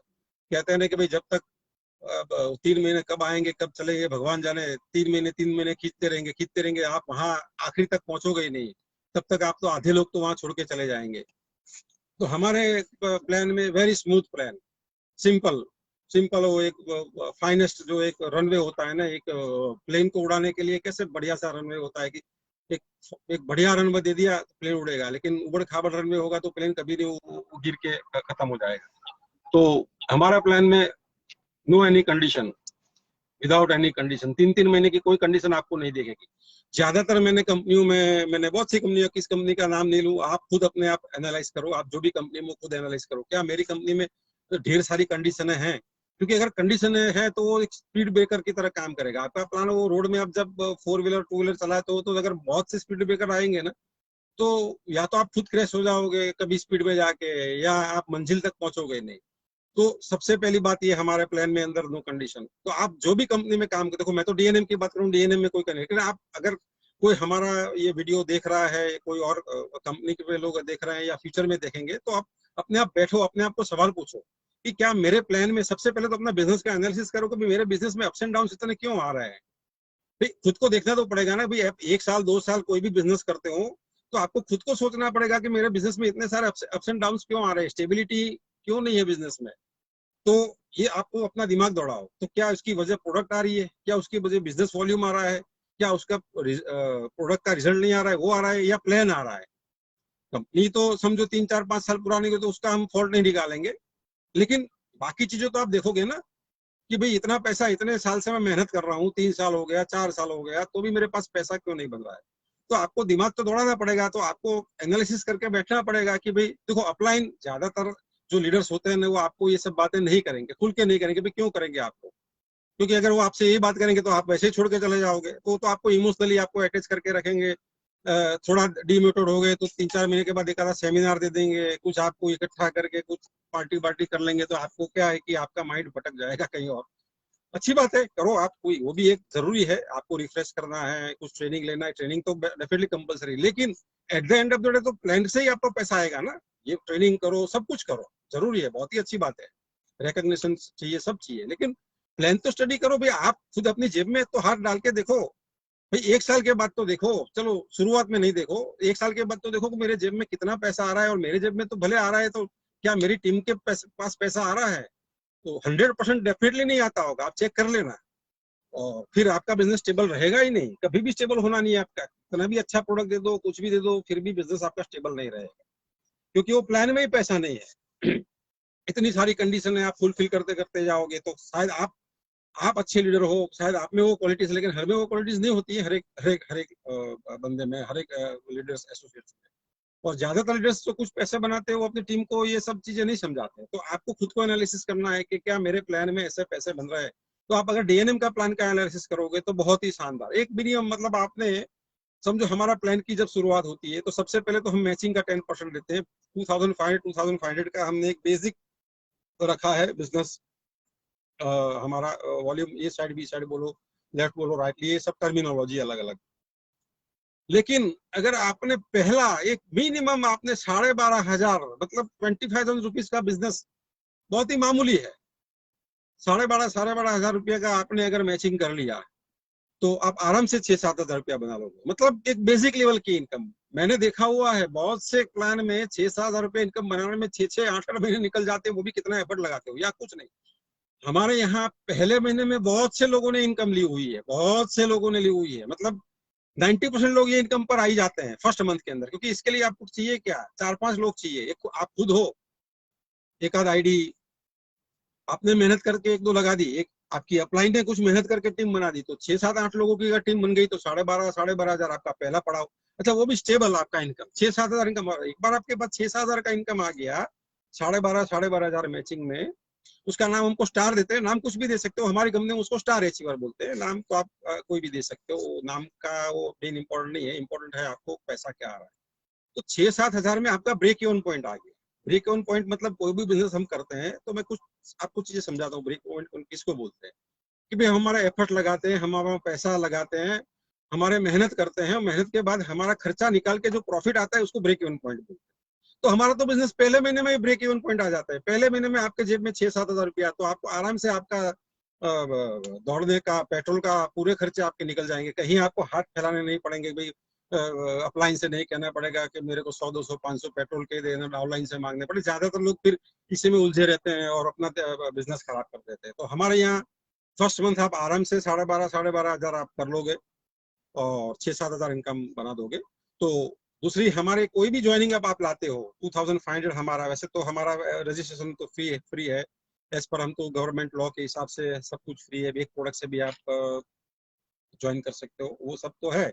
कहते हैं ना कि भाई जब तक 3 महीने कब आएंगे कब चलेंगे भगवान जाने, 3 महीने खींचते रहेंगे, आप वहां आखिरी तक पहुंचोगे ही नहीं। तब तक आप तो आधे लोग तो वहां छोड़ के चले जाएंगे। तो हमारे प्लान में very smooth plan, simple simple, वो एक फाइनेस्ट जो एक रनवे होता है ना, एक प्लेन को उड़ाने के लिए कैसे बढ़िया सा रनवे होता है कि एक एक बढ़िया रनवे दे दिया तो प्लेन उड़ेगा, लेकिन उबड़ खाबड़ रनवे होगा तो प्लेन कभी नहीं गिर के खत्म हो जाएगा। तो हमारा प्लान में no any condition, without any condition, 3-3 महीने की कोई कंडीशन आपको नहीं देखेगी। ज्यादातर मैंने कंपनियों में, मैंने बहुत सी कंपनियों, किस कंपनी का नाम नहीं लूं, आप खुद अपने आप एनालाइज करो, आप जो भी कंपनी में खुद एनालाइज करो, क्या मेरी कंपनी में तो ढेर सारी कंडीशनें हैं? क्योंकि अगर कंडीशन है तो वो एक स्पीड ब्रेकर की तरह काम करेगा। आपका प्लान वो रोड में, आप जब 4 व्हीलर 2 व्हीलर चलाए तो अगर बहुत से स्पीड ब्रेकर आएंगे ना, तो या तो आप खुद क्रैश हो जाओगे कभी स्पीड में जाके, या आप मंजिल तक पहुंचोगे नहीं। तो सबसे पहली बात ये हमारे प्लान में अंदर नो कंडीशन। तो आप जो भी कंपनी में काम करते, देखो मैं तो डीएनएम की बात करूँ, डीएनएम में कोई कंडीशन, लेकिन आप अगर कोई हमारा ये वीडियो देख रहा है, कोई और कंपनी के लोग देख रहे हैं या फ्यूचर में देखेंगे, तो आप अपने आप बैठो, अपने आप को सवाल पूछो कि क्या मेरे प्लान में, सबसे पहले तो अपना बिजनेस का एनालिसिस करो कि मेरे बिजनेस में अप्स एंड डाउन इतने क्यों आ रहे हैं। भाई खुद को देखना तो पड़ेगा ना, भाई 1 साल 2 साल कोई भी बिजनेस करते हो तो आपको खुद को सोचना पड़ेगा कि मेरे बिजनेस में इतने सारे अप्स एंड डाउन क्यों आ रहे हैं, स्टेबिलिटी क्यों नहीं है बिजनेस में। तो ये आपको अपना दिमाग दौड़ाओ, तो क्या उसकी वजह प्रोडक्ट आ रही है, क्या उसकी वजह बिजनेस वॉल्यूम आ रहा है, क्या उसका प्रोडक्ट का रिजल्ट नहीं आ रहा है, वो आ रहा है, या प्लान आ रहा है। कंपनी तो समझो 3 4 5 साल पुरानी हो तो उसका हम फॉल्ट नहीं निकालेंगे, लेकिन बाकी चीजें तो आप देखोगे ना कि भाई इतना पैसा इतने साल से मैं मेहनत कर रहा हूँ, 3 साल हो गया, 4 साल हो गया, तो भी मेरे पास पैसा क्यों नहीं बन रहा है। तो आपको दिमाग तो दौड़ाना पड़ेगा, तो आपको एनालिसिस करके बैठना पड़ेगा कि भाई देखो, अपलाइन ज्यादातर जो लीडर्स होते हैं ना, वो आपको ये सब बातें नहीं करेंगे, खुल के नहीं करेंगे। भाई क्यों करेंगे आपको? क्योंकि अगर वो आपसे यही बात करेंगे तो आप वैसे ही छोड़ के चले जाओगे। तो आपको इमोशनली आपको अटैच करके रखेंगे। थोड़ा डिमोटिवेट हो गए तो 3 4 महीने के बाद एक आधा सेमिनार दे देंगे, कुछ आपको इकट्ठा करके कुछ पार्टी वार्टी कर लेंगे, तो आपको क्या है कि आपका माइंड भटक जाएगा कहीं और। अच्छी बात है, करो आप, कोई वो भी एक जरूरी है, आपको रिफ्रेश करना है, कुछ ट्रेनिंग लेना है, ट्रेनिंग तो डेफिनेटली कंपलसरी, लेकिन eight the end of the day तो प्लान से ही आपको पैसा आएगा ना। ये ट्रेनिंग करो, सब कुछ करो, जरूरी है, बहुत ही अच्छी बात है, रिकॉग्निशन चाहिए, सब चाहिए, लेकिन प्लान तो स्टडी करो भाई। आप खुद अपनी जेब में तो हाथ डाल के देखो भाई, 1 साल के बाद तो देखो, चलो शुरुआत में नहीं देखो, 1 साल के बाद तो देखो कि मेरे जेब में कितना पैसा आ रहा है, और मेरे जेब में तो भले आ रहा है, तो क्या मेरी टीम के पास पैसा आ रहा है? तो 100% डेफिनेटली नहीं आता होगा, आप चेक कर लेना। और फिर आपका बिजनेस स्टेबल रहेगा ही नहीं, कभी भी स्टेबल होना नहीं है आपका। इतना भी अच्छा प्रोडक्ट दे दो, कुछ भी दे दो, फिर भी बिजनेस आपका स्टेबल नहीं रहेगा, क्योंकि वो प्लान में ही पैसा नहीं है। इतनी सारी कंडीशन है, आप फुलफिल करते करते जाओगे तो शायद आप अच्छे लीडर हो, शायद आप में वो क्वालिटीज, लेकिन हर में वो क्वालिटीज नहीं होती है, हर एक बंदे में, हर एक लीडर्स एसोसिएट्स में। और ज्यादातर लीडर्स जो कुछ पैसे बनाते हैं वो अपनी टीम को ये सब चीजें नहीं समझाते हैं। तो आपको खुद को एनालिसिस करना है कि क्या मेरे प्लान में ऐसे पैसे बन रहे हैं। तो आप अगर डीएनएम का प्लान का एनालिसिस करोगे तो बहुत ही शानदार एक मिनिमम, मतलब आपने समझो, हमारा प्लान की जब शुरुआत होती है तो सबसे पहले तो हम मैचिंग का 10% लेते हैं। 2500 का हमने एक बेसिक रखा है बिजनेस। हमारा वॉल्यूम, ए साइड बी साइड बोलो, लेफ्ट बोलो राइट, ये सब टर्मिनोलॉजी अलग अलग। लेकिन अगर आपने पहला एक मिनिमम आपने 12,500, मतलब 25,000 रुपीज का बिजनेस बहुत ही मामूली है, 12,500 रुपये का आपने अगर मैचिंग कर लिया तो आप आराम से 6 7 हज़ार रुपया बना लोगे, मतलब एक बेसिक लेवल की इनकम। मैंने देखा हुआ है बहुत से प्लान में 6 7 हज़ार रुपये इनकम बनाने में 6 6 8 8 महीने निकल जाते हैं, वो भी कितना एफर्ट लगाते हो या कुछ नहीं। हमारे यहाँ पहले महीने में बहुत से लोगों ने इनकम ली हुई है, बहुत से लोगों ने ली हुई है, मतलब 90% लोग ये इनकम पर आ ही जाते हैं फर्स्ट मंथ के अंदर। क्योंकि इसके लिए आपको चाहिए क्या, 4 5 लोग चाहिए, एक आप खुद हो, एक आध आईडी आपने मेहनत करके 1 2 लगा दी, एक आपकी अपलाइन ने कुछ मेहनत करके टीम बना दी, तो 6 7 8 लोगों की अगर टीम बन गई तो 12,500 आपका पहला पड़ाव। अच्छा, वो भी स्टेबल आपका इनकम 6 7 हज़ार इनकम। एक बार आपके पास 6 7 हज़ार का इनकम आ गया, 12,500 मैचिंग में, उसका नाम हमको स्टार देते हैं। नाम कुछ भी दे सकते हो, हमारी कंपनी में उसको स्टार अचीवर बोलते हैं। नाम तो आप कोई भी दे सकते हो, नाम का वो मेन इंपॉर्टेंट नहीं है, इंपॉर्टेंट है आपको पैसा क्या आ रहा है। तो 6 7 हज़ार में आपका ब्रेक इवन पॉइंट आ गया। ब्रेक इवन पॉइंट मतलब कोई भी बिजनेस हम करते हैं तो मैं कुछ आपको चीजें समझाता हूँ। ब्रेक इवन किसको बोलते हैं कि भाई हमारा एफर्ट लगाते हैं, हम हमारा पैसा लगाते हैं, हमारे मेहनत करते हैं, मेहनत के बाद हमारा खर्चा निकाल के जो प्रॉफिट आता है उसको ब्रेक इवन पॉइंट बोलते हैं। तो हमारा तो बिजनेस पहले महीने में ब्रेक इवन पॉइंट आ जाता है। पहले महीने में आपके जेब में 6 7 हज़ार रुपया, तो आपको आराम से आपका दौड़ने का, पेट्रोल का पूरे खर्चे आपके निकल जाएंगे। कहीं आपको हाथ फैलाने नहीं पड़ेंगे भाई, अपलाइन से नहीं कहना पड़ेगा कि मेरे को 100 200 500 पेट्रोल के देना, ऑनलाइन से मांगने पड़े। ज्यादातर लोग फिर इसी में उलझे रहते हैं और अपना बिजनेस खराब कर देते हैं। तो हमारे यहाँ फर्स्ट मंथ आप आराम से 12,500 आप कर लोगे और 6 7 हज़ार इनकम बना दोगे। तो दूसरी, हमारे कोई भी ज्वाइनिंग आप लाते हो 2,500 हमारा, वैसे तो हमारा रजिस्ट्रेशन तो फ्री है एज पर, हम तो गवर्नमेंट लॉ के हिसाब से सब कुछ फ्री है। एक प्रोडक्ट से भी आप ज्वाइन कर सकते हो, वो सब तो है।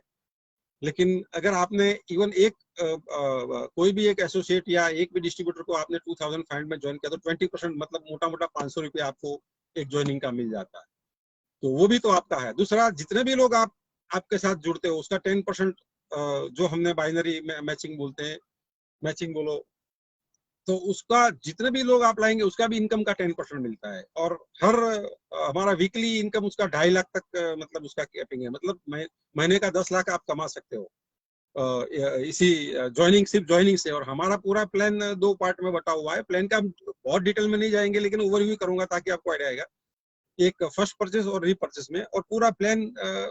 लेकिन अगर आपने इवन एक कोई भी एक एसोसिएट या एक भी डिस्ट्रीब्यूटर को आपने 2,500 में ज्वाइन किया तो 20%, मतलब मोटा मोटा 500 रुपये आपको एक ज्वाइनिंग का मिल जाता है। तो वो भी तो आपका है। दूसरा, जितने भी लोग आपके साथ जुड़ते हो उसका 10% जो हमने बाइनरी मैचिंग बोलते हैं, मैचिंग बोलो, तो उसका जितने भी लोग आप लाएंगे उसका भी इनकम का 10% मिलता है। और हर हमारा वीकली इनकम उसका 2.5 लाख तक मतलब उसका कैपिंग है, मतलब महीने का 10 लाख आप कमा सकते हो इसी ज्वाइनिंग, सिर्फ ज्वाइनिंग से। और हमारा पूरा प्लान 2 पार्ट में बटा हुआ है। प्लान का बहुत डिटेल में नहीं जाएंगे, लेकिन ओवरव्यू करूंगा ताकि आपको आइडिया आएगा। एक फर्स्ट परचेस और रीपरचेस में, और पूरा प्लान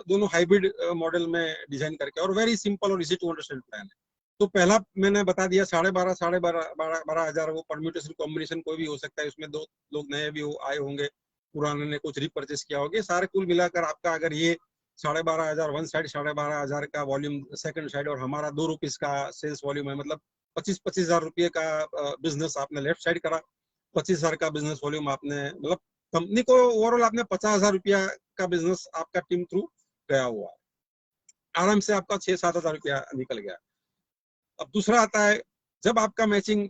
दोनों हाइब्रिड मॉडल में डिजाइन करके, और वेरी सिंपल और इजी टू अंडरस्टैंड प्लान है। तो पहला मैंने बता दिया 12,500 वो परम्यूटेशन कॉम्बिनेशन कोई भी हो सकता है, उसमें 2 लोग नए भी आए होंगे, पुराने ने कुछ रिपर्चेस किया होगा, सारे कुल मिलाकर आपका अगर ये 12,500 वन साइड 12,500 का वॉल्यूम सेकंड साइड और हमारा ₹2 का सेल्स वॉल्यूम है, मतलब 25-25 हजार रुपये का बिजनेस आपने लेफ्ट साइड करा, 25,000 का बिजनेस वॉल्यूम आपने, मतलब कंपनी को ओवरऑल आपने 50,000 रुपया का बिजनेस आपका टीम थ्रू गया हुआ है, आराम से आपका 6-7 हजार रुपया निकल गया। अब दूसरा आता है, जब आपका मैचिंग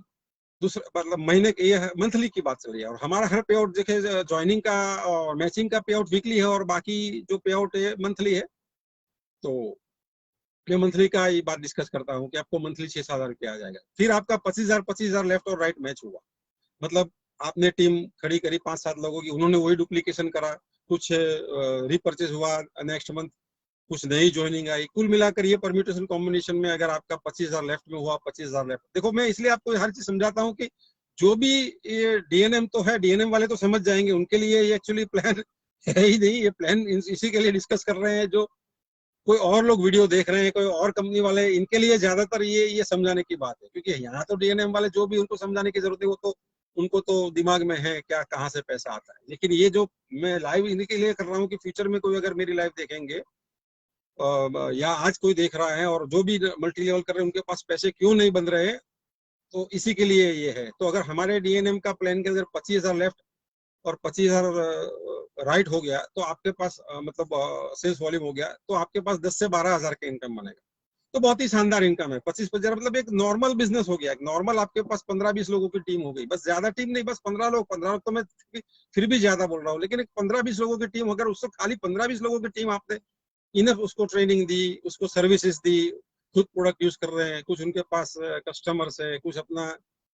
दूसरा मतलब महीने के, ये मंथली की बात चल रही है, और हमारा हर पे आउट देखिए ज्वाइनिंग का और मैचिंग का पे आउट वीकली है और बाकी जो पे आउट है मंथली है। तो मैं मंथली का ये बात डिस्कस करता हूँ कि आपको मंथली 6-7 हजार रुपया आ जाएगा। फिर आपका 25,000 लेफ्ट और राइट मैच हुआ, मतलब आपने टीम खड़ी करी 5-7 लोगों की, उन्होंने वही डुप्लीकेशन करा, कुछ रिपर्चेज हुआ नेक्स्ट मंथ, कुछ नई ज्वाइनिंग आई, कुल मिलाकर ये परम्यूटेशन कॉम्बिनेशन में अगर आपका 25,000 लेफ्ट में हुआ, 25,000 लेफ्ट। देखो मैं इसलिए आपको हर चीज समझाता हूँ कि जो भी ये डीएनएम तो है, डीएनएम वाले तो समझ जाएंगे, उनके लिए ये एक्चुअली प्लान है ही नहीं, ये प्लान इसी के लिए डिस्कस कर रहे हैं, जो कोई और लोग वीडियो देख रहे हैं, कोई और कंपनी वाले, इनके लिए ज्यादातर ये समझाने की बात है, क्योंकि यहाँ तो डीएनएम वाले जो भी उनको समझाने की जरूरत है, वो तो उनको तो दिमाग में है क्या कहाँ से पैसा आता है। लेकिन ये जो मैं लाइव इन्हीं के लिए कर रहा हूँ कि फ्यूचर में कोई अगर मेरी लाइव देखेंगे या आज कोई देख रहा है और जो भी मल्टी लेवल कर रहे हैं उनके पास पैसे क्यों नहीं बन रहे, तो इसी के लिए ये है। तो अगर हमारे डीएनएम का प्लान के अंदर 25,000 लेफ्ट और 25,000 राइट हो गया, तो आपके पास मतलब सेल्स वॉल्यूम हो गया, तो आपके पास 10 से 12 हजार का इनकम बनेगा। तो बहुत ही शानदार इनकम है। 25,000 मतलब एक नॉर्मल बिजनेस हो गया, एक नॉर्मल आपके पास 15-20 लोगों की टीम हो गई, बस ज्यादा टीम नहीं, बस 15 लोग तो मैं फिर भी ज्यादा बोल रहा हूँ, लेकिन एक 15-20 लोगों की टीम, अगर उससे खाली 15-20 लोगों की टीम आपने इनफ उसको ट्रेनिंग दी, उसको सर्विसेज दी, खुद प्रोडक्ट यूज कर रहे हैं, कुछ उनके पास कस्टमर्स है, कुछ अपना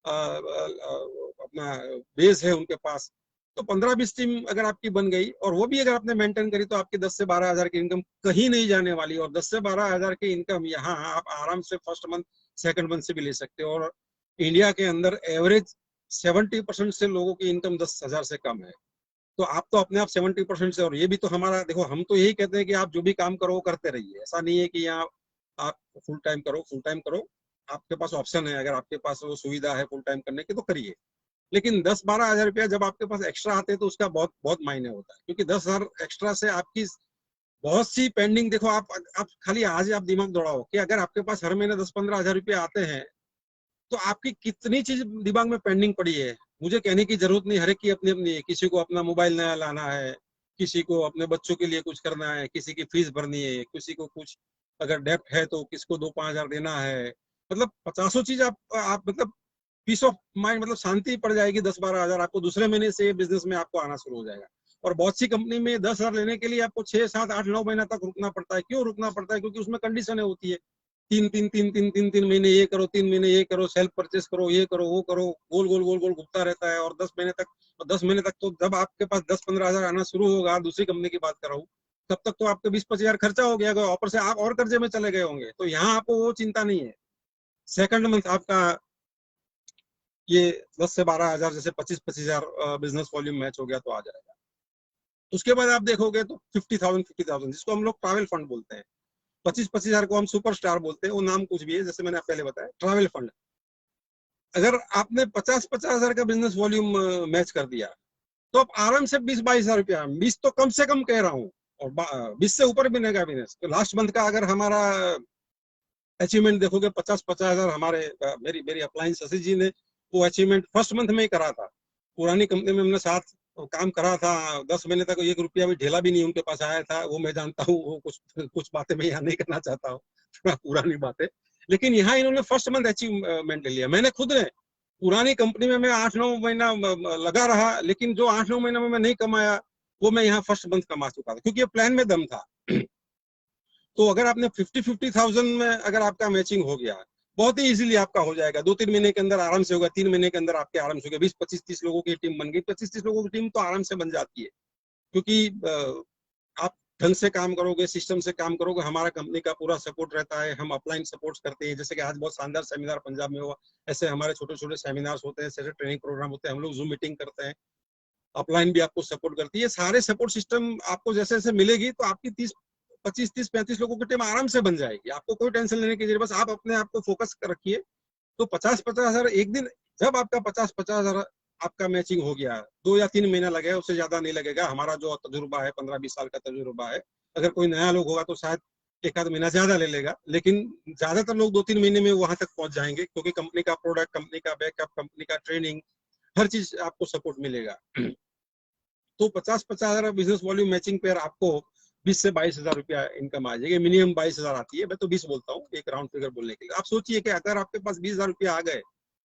अपना बेस है उनके पास, तो 15-20 टीम अगर आपकी बन गई और वो भी अगर आपने मेंटेन करी, तो आपकी 10 से 12 हजार की इनकम कहीं नहीं जाने वाली। और 10 से 12 हजार की इनकम यहाँ आप आराम से फर्स्ट मंथ सेकंड मंथ से भी ले सकते हो। और इंडिया के अंदर एवरेज 70% से लोगों की इनकम 10,000 से कम है। तो आप तो अपने आप 70% से, और ये भी तो हमारा देखो, हम तो यही कहते हैं कि आप जो भी काम करो वो करते रहिए, ऐसा नहीं है कि यहाँ आप फुल टाइम करो, आपके पास ऑप्शन है, अगर आपके पास वो सुविधा है फुल टाइम करने की तो करिए। लेकिन 10-12 हजार रुपया जब आपके पास एक्स्ट्रा आते हैं तो उसका बहुत बहुत मायने होता है, क्योंकि 10 हजार एक्स्ट्रा से आपकी बहुत सी पेंडिंग, देखो आप खाली आज आप दिमाग दौड़ाओ कि अगर आपके पास हर महीने 10-15 हजार रुपया आते हैं, तो आपकी कितनी चीज दिमाग में पेंडिंग पड़ी है। मुझे कहने की जरूरत नहीं, हर एक की अपनी अपनी है, किसी को अपना मोबाइल नया लाना है, किसी को अपने बच्चों के लिए कुछ करना है, किसी की फीस भरनी है, किसी को कुछ अगर डेप्ट है तो किसको 2-5 हजार देना है, मतलब 50 चीज आप मतलब पीस ऑफ माइंड, मतलब शांति पड़ जाएगी। 10-12 हजार आपको दूसरे महीने से बिजनेस में आपको आना शुरू हो जाएगा। और बहुत सी कंपनी में 10 हजार लेने के लिए आपको 6-7-8-9 महीना तक रुकना पड़ता है। क्यों रुकना पड़ता है? क्योंकि उसमें कंडीशनें होती है, 3 महीने ये करो, 3 महीने ये करो, सेल्फ परचेस करो, ये करो वो करो, गोल गोल गोल गोल घूमता रहता है। और 10 महीने तक, और 10 महीने तक तो जब आपके पास 10-15 हजार आना शुरू होगा, दूसरी कंपनी की बात कर रहा हूँ, तब तक तो आपके 20-25 हजार खर्चा हो गया, ऊपर से आप और कर्जे में चले गए होंगे। तो यहाँ आपको वो चिंता नहीं है। सेकंड मंथ आपका ये 10 से 12 हजार, जैसे 25-25 हजार बिजनेस वॉल्यूम मैच हो गया तो आ जाएगा। उसके बाद आप देखोगे तो 50,000 जिसको हम लोग ट्रैवल फंड बोलते हैं, 25-25 हजार को हम सुपर स्टार बोलते हैं, वो नाम कुछ भी है, जैसे मैंने पहले बताया ट्रैवल फंड। अगर आपने 50-50 हजार का बिजनेस वॉल्यूम मैच कर दिया, तो आप आराम से 20-22 हजार रुपया, 20 तो कम से कम कह रहा हूँ, और 20 से ऊपर बनेगा बिजनेस। तो लास्ट मंथ का अगर हमारा अचीवमेंट देखोगे 50-50 हजार, हमारे मेरी मेरी अप्लायंस शशि जी ने वो अचीवमेंट फर्स्ट मंथ में ही करा था। पुरानी कंपनी में हमने साथ काम करा था, 10 महीने तक 1 रुपया भी ढेला भी नहीं उनके पास आया था। वो मैं जानता हूँ, वो कुछ बातें मैं यहाँ नहीं करना चाहता हूँ, थोड़ा पुरानी बातें। लेकिन यहाँ इन्होंने फर्स्ट मंथ अचीवमेंट ले लिया। मैंने खुद ने पुरानी कंपनी में मैं 8-9 महीना लगा रहा, लेकिन जो 8-9 महीना में मैं नहीं कमाया, वो मैं यहाँ फर्स्ट मंथ कमा चुका था, क्योंकि ये प्लान में दम था। तो अगर आपने 50,000 में अगर आपका मैचिंग हो गया, बहुत ही इजीली आपका हो जाएगा, 2-3 महीने के अंदर आराम से होगा, 3 महीने के अंदर आपके आराम से होगा। 20-25-30 लोगों की टीम बन गई, 25-30 लोगों की टीम तो आराम से बन जाती है, क्योंकि आप ढंग से काम करोगे, सिस्टम से काम करोगे। हमारा कंपनी का पूरा सपोर्ट रहता है, हम अपलाइन सपोर्ट करते हैं। जैसे कि आज बहुत शानदार सेमिनार पंजाब में हुआ, ऐसे हमारे छोटे छोटे सेमिनार्स होते हैं, ऐसे ट्रेनिंग प्रोग्राम होते हैं, हम लोग जूम मीटिंग करते हैं, अपलाइन भी आपको सपोर्ट करती है। सारे सपोर्ट सिस्टम आपको जैसे जैसे मिलेगी, तो आपकी 25, 30, 35 लोगों की टीम आराम से बन जाएगी। आपको कोई टेंशन लेने की जरूरत, बस आप अपने आप को फोकस रखिए। तो 50-50 हजार एक दिन, जब आपका 50-50 हजार आपका मैचिंग हो गया, 2 या 3 महीना लगेगा, उससे ज्यादा नहीं लगेगा। हमारा जो तजुर्बा है 15-20 साल का तजुर्बा है। अगर कोई नया लोग होगा तो शायद एक आध महीना ज्यादा ले लेगा, लेकिन ज्यादातर लोग 2-3 महीने में वहां तक पहुंच जाएंगे, क्योंकि कंपनी का प्रोडक्ट, कंपनी का बैकअप, कंपनी का ट्रेनिंग, हर चीज आपको सपोर्ट मिलेगा। तो 50-50 हजार बिजनेस वॉल्यूम मैचिंग पे आपको 20 से 22 हजार रुपया इनकम आ जाएगी। मिनिमम 22 हजार आती है, मैं तो 20 बोलता हूँ एक राउंड फिगर बोलने के लिए। आप सोचिए कि अगर आपके पास 20 हजार रुपया आ गए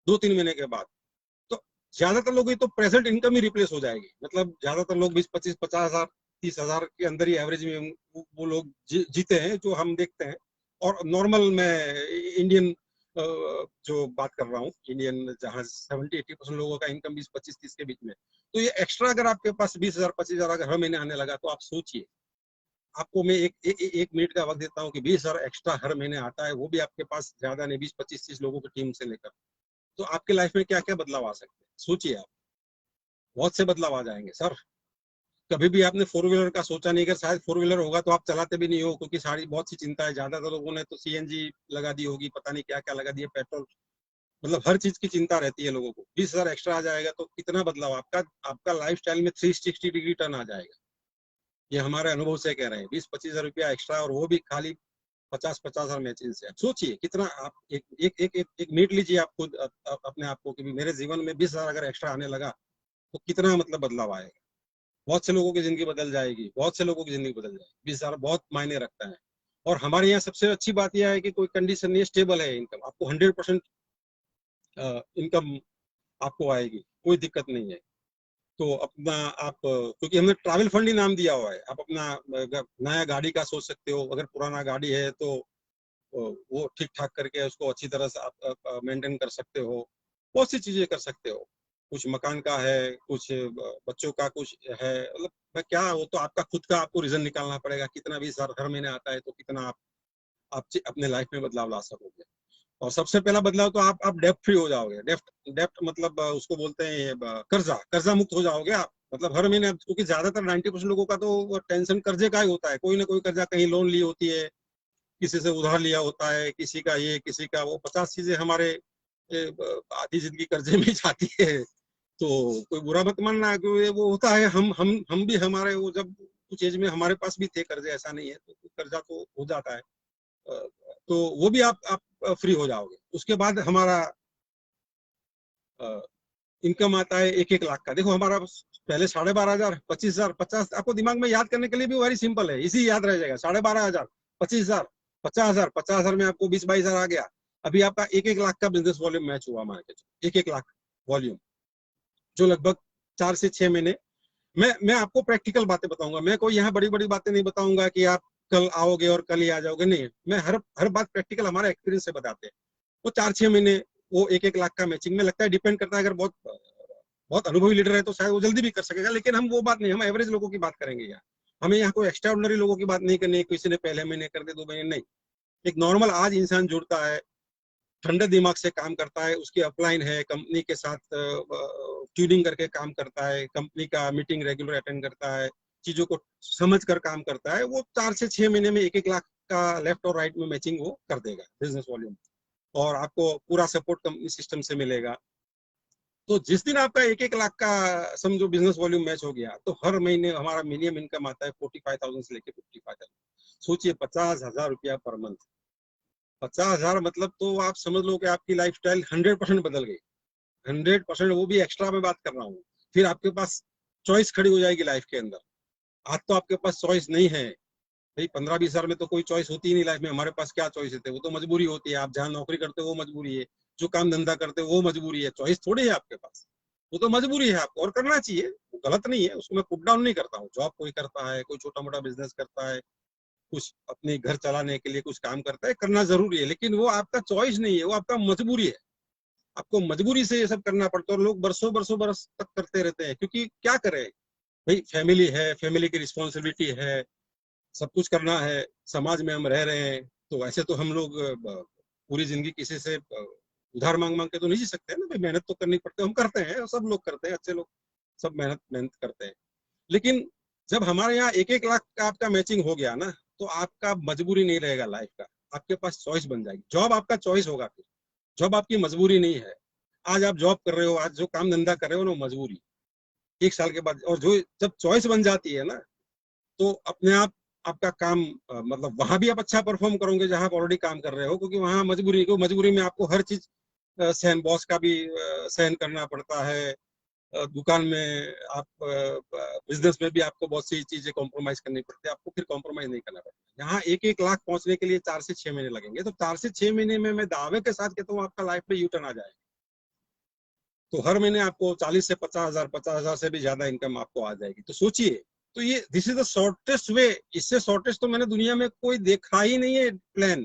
2-3 महीने के बाद, तो ज्यादातर लोग तो प्रेजेंट इनकम ही रिप्लेस हो जाएगी। मतलब ज्यादातर लोग 20-25-50 हजार 30 हजार के अंदर ही एवरेज में वो लोग जीते हैं, जो हम देखते हैं। और नॉर्मल मैं इंडियन जो बात कर रहा हूँ, इंडियन जहाँ 70-80% लोगों का इनकम 20-25-30 के बीच में। तो ये एक्स्ट्रा अगर आपके पास 20 हजार 25 हजार अगर हर महीने आने लगा, तो आप सोचिए, आपको मैं एक मिनट का वक्त देता हूँ कि 20 हजार एक्स्ट्रा हर महीने आता है, वो भी आपके पास ज्यादा नहीं, 20-25-30 लोगों की टीम से लेकर, तो आपके लाइफ में क्या क्या बदलाव आ सकते हैं, सोचिए आप। बहुत से बदलाव आ जाएंगे सर। कभी भी आपने फोर व्हीलर का सोचा नहीं, अगर शायद फोर व्हीलर होगा तो आप चलाते भी नहीं हो, क्योंकि सारी बहुत सी चिंता है। ज्यादातर लोगों ने तो सीएनजी लगा दी होगी, पता नहीं क्या क्या लगा दिया, पेट्रोल, मतलब हर चीज की चिंता रहती है लोगों को। 20 हजार एक्स्ट्रा आ जाएगा तो कितना बदलाव आपका आपका लाइफ स्टाइल में 360 डिग्री टर्न आ जाएगा। ये हमारे अनुभव से कह रहे हैं। 20-25 हजार रुपया एक्स्ट्रा, और वो भी खाली 50-50 हजार मैचिंग से। सोचिए कितना आप एक एक एक एक, एक मिनट लीजिए आप खुद अपने आप को कि मेरे जीवन में 20 हजार अगर एक्स्ट्रा आने लगा तो कितना मतलब बदलाव आएगा। बहुत से लोगों की जिंदगी बदल जाएगी, बहुत से लोगों की जिंदगी बदल जाएगी। 20 हजार बहुत मायने रखता है। और हमारे यहाँ सबसे अच्छी बात यह है कि कोई कंडीशन नहीं है, स्टेबल है इनकम। आपको 100% इनकम आपको आएगी, कोई दिक्कत नहीं है। तो अपना आप, क्योंकि हमने ट्रैवल फंड ही नाम दिया हुआ है, आप अपना नया गाड़ी का सोच सकते हो। अगर पुराना गाड़ी है तो वो ठीक ठाक करके उसको अच्छी तरह से आप मेंटेन कर सकते हो। बहुत सी चीजें कर सकते हो। कुछ मकान का है, कुछ बच्चों का कुछ है, मतलब क्या, वो तो आपका खुद का आपको रीजन निकालना पड़ेगा। कितना 20 हजार हर महीने आता है तो कितना आप अपने लाइफ में बदलाव ला सकोगे। और सबसे पहला बदलाव तो आप डेप्ट फ्री हो जाओगे। डेप्ट डेप्ट मतलब उसको बोलते हैं कर्जा, कर्जा मुक्त हो जाओगे आप। मतलब हर महीने, क्योंकि ज्यादातर 90% लोगों का तो टेंशन कर्जे का ही होता है। कोई ना कोई कर्जा, कहीं लोन ली होती है, किसी से उधार लिया होता है, किसी का ये, किसी का वो, 50 चीजें हमारे आधी जिंदगी कर्जे में जाती है। तो कोई बुरा मत मानना, क्योंकि वो होता है। हम भी, हमारे वो जब कुछ एज में हमारे पास भी थे कर्जे, ऐसा नहीं है। तो कर्जा तो हो जाता है। तो वो भी आप फ्री हो जाओगे। उसके बाद हमारा इनकम आता है 1-1 लाख का। देखो हमारा पहले 12,500, 25,000, 50, आपको दिमाग में याद करने के लिए भी वेरी सिंपल है, इसी याद रह जाएगा। 12,500, 25,000, 50,000, 50,000 में आपको 20-22 हजार आ गया। अभी आपका 1-1 लाख का बिजनेस वॉल्यूम मैच हुआ, मान के चलो 1-1 लाख वॉल्यूम, जो लगभग 4 से 6 महीने। मैं आपको प्रैक्टिकल बातें बताऊंगा। मैं कोई यहाँ बड़ी बड़ी बातें नहीं बताऊंगा कि आप कल आओगे और कल ही आ जाओगे, नहीं। मैं हर हर बात प्रैक्टिकल हमारे एक्सपीरियंस से बताते हैं। वो 4-6 महीने, वो 1-1 लाख का मैचिंग में लगता है। डिपेंड करता है, अगर बहुत बहुत अनुभवी लीडर है तो शायद वो जल्दी भी कर सकेगा। लेकिन हम वो बात नहीं, हम एवरेज लोगों की बात करेंगे यहाँ। हमें यहाँ कोई एक्स्ट्रा ऑर्डिनरी लोगों की बात नहीं करनी है, किसी ने पहले महीने कर दे, 2 महीने नहीं। एक नॉर्मल आज इंसान जुड़ता है, ठंडे दिमाग से काम करता है, उसकी अपलाइन है, कंपनी के साथ ट्यूनिंग करके काम करता है, कंपनी का मीटिंग रेगुलर अटेंड करता है, चीजों को समझ कर काम करता है, वो 4 से 6 महीने में 1-1 लाख का लेफ्ट और राइट में मैचिंग वो कर देगा बिजनेस वॉल्यूम। और आपको पूरा सपोर्ट कंपनी सिस्टम से मिलेगा। तो जिस दिन आपका 1-1 लाख का समझो बिजनेस वॉल्यूम मैच हो गया, तो हर महीने हमारा मिनिमम इनकम आता है 45,000 से लेके 55,000। सोचिए 50,000 रुपया पर मंथ। 50,000 मतलब तो आप समझ लो कि आपकी लाइफ स्टाइल 100% बदल गई। 100%, वो भी एक्स्ट्रा में बात कर रहा हूँ। फिर आपके पास चॉइस खड़ी हो जाएगी लाइफ के अंदर। आज तो आपके पास चॉइस नहीं है भाई। 15-20 हजार में तो कोई चॉइस होती ही नहीं लाइफ में। हमारे पास क्या चॉइस है, वो तो मजबूरी होती है। आप जहाँ नौकरी करते हो वो मजबूरी है, जो काम धंधा करते हो वो मजबूरी है। चॉइस थोड़ी है आपके पास, वो तो मजबूरी है आपको, और करना चाहिए, वो गलत नहीं है। उसको मैं पुट डाउन नहीं करता हूँ। जॉब कोई करता है, कोई छोटा मोटा बिजनेस करता है, कुछ अपने घर चलाने के लिए कुछ काम करता है, करना जरूरी है। लेकिन वो आपका चॉइस नहीं है, वो आपका मजबूरी है। आपको मजबूरी से ये सब करना पड़ता है। और लोग बरसों बरसों बरस तक करते रहते हैं, क्योंकि क्या करें भाई, फैमिली है, फैमिली की रिस्पॉन्सिबिलिटी है, सब कुछ करना है, समाज में हम रह रहे हैं। तो ऐसे तो हम लोग पूरी जिंदगी किसी से उधार मांग मांग के तो नहीं जी सकते हैं ना भाई। मेहनत तो करनी पड़ती है, हम करते हैं, सब लोग करते हैं, अच्छे लोग सब मेहनत मेहनत करते हैं। लेकिन जब हमारे यहाँ 1-1 लाख का आपका मैचिंग हो गया ना, तो आपका मजबूरी नहीं रहेगा लाइफ का, आपके पास चॉइस बन जाएगी। जॉब आपका चॉइस होगा, फिर जॉब आपकी मजबूरी नहीं है। आज आप जॉब कर रहे हो, आज जो काम धंधा कर रहे हो ना, मजबूरी। एक साल के बाद, और जो जब चॉइस बन जाती है ना, तो अपने आप आपका काम मतलब वहां भी आप अच्छा परफॉर्म करोगे जहां आप ऑलरेडी काम कर रहे हो, क्योंकि वहां मजबूरी, क्योंकि मजबूरी में आपको हर चीज सहन, बॉस का भी सहन करना पड़ता है। दुकान में आप, बिजनेस में भी आपको बहुत सी चीजें कॉम्प्रोमाइज करनी पड़ती है, आपको फिर कॉम्प्रोमाइज नहीं करना पड़ता। यहाँ 1-1 लाख पहुंचने के लिए 4 से 6 महीने लगेंगे, तो 4 से 6 महीने में मैं दावे के साथ कहता हूँ आपका लाइफ में यू टर्न आ जाएगा। तो हर महीने आपको 40 से 50 हजार, 50 हजार से भी ज्यादा इनकम आपको आ जाएगी। तो सोचिए, तो ये दिस इज द शॉर्टेस्ट वे। इससे शॉर्टेस्ट तो मैंने दुनिया में कोई देखा ही नहीं है प्लान,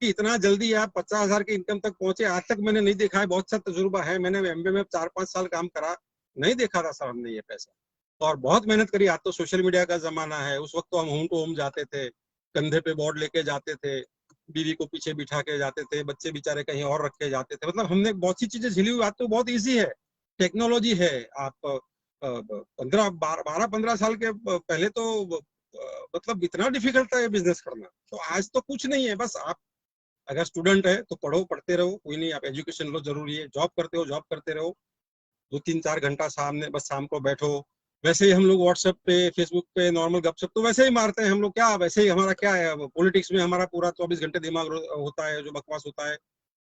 कि इतना जल्दी आप 50 हजार की इनकम तक पहुंचे। आज तक मैंने नहीं देखा है, बहुत सा तजुर्बा है, मैंने एमबीए में 4-5 साल काम करा, नहीं देखा था सर हमने ये पैसा। और बहुत मेहनत करी। आज तो सोशल मीडिया का जमाना है, उस वक्त तो हम होम टू होम जाते थे, कंधे पे बोर्ड लेके जाते थे, बीवी को पीछे बिठा के जाते थे, बच्चे बेचारे कहीं और रख के जाते थे, मतलब हमने बहुत सी चीजें झेली हुई। आज तो बहुत ईजी है, टेक्नोलॉजी है। आप 12-15 साल के पहले तो मतलब इतना डिफिकल्ट था ये बिजनेस करना। तो आज तो कुछ नहीं है, बस आप अगर स्टूडेंट है तो पढ़ो, पढ़ते रहो, कोई नहीं, आप एजुकेशन लो, जरूरी है। जॉब करते हो, जॉब करते रहो, 2-3-4 घंटा सामने बस शाम को बैठो। वैसे ही हम लोग व्हाट्सएप पे, फेसबुक पे नॉर्मल गपशप तो वैसे ही मारते हैं हम लोग, क्या वैसे ही हमारा क्या है, पॉलिटिक्स में हमारा पूरा 24 घंटे दिमाग होता है, जो बकवास होता है।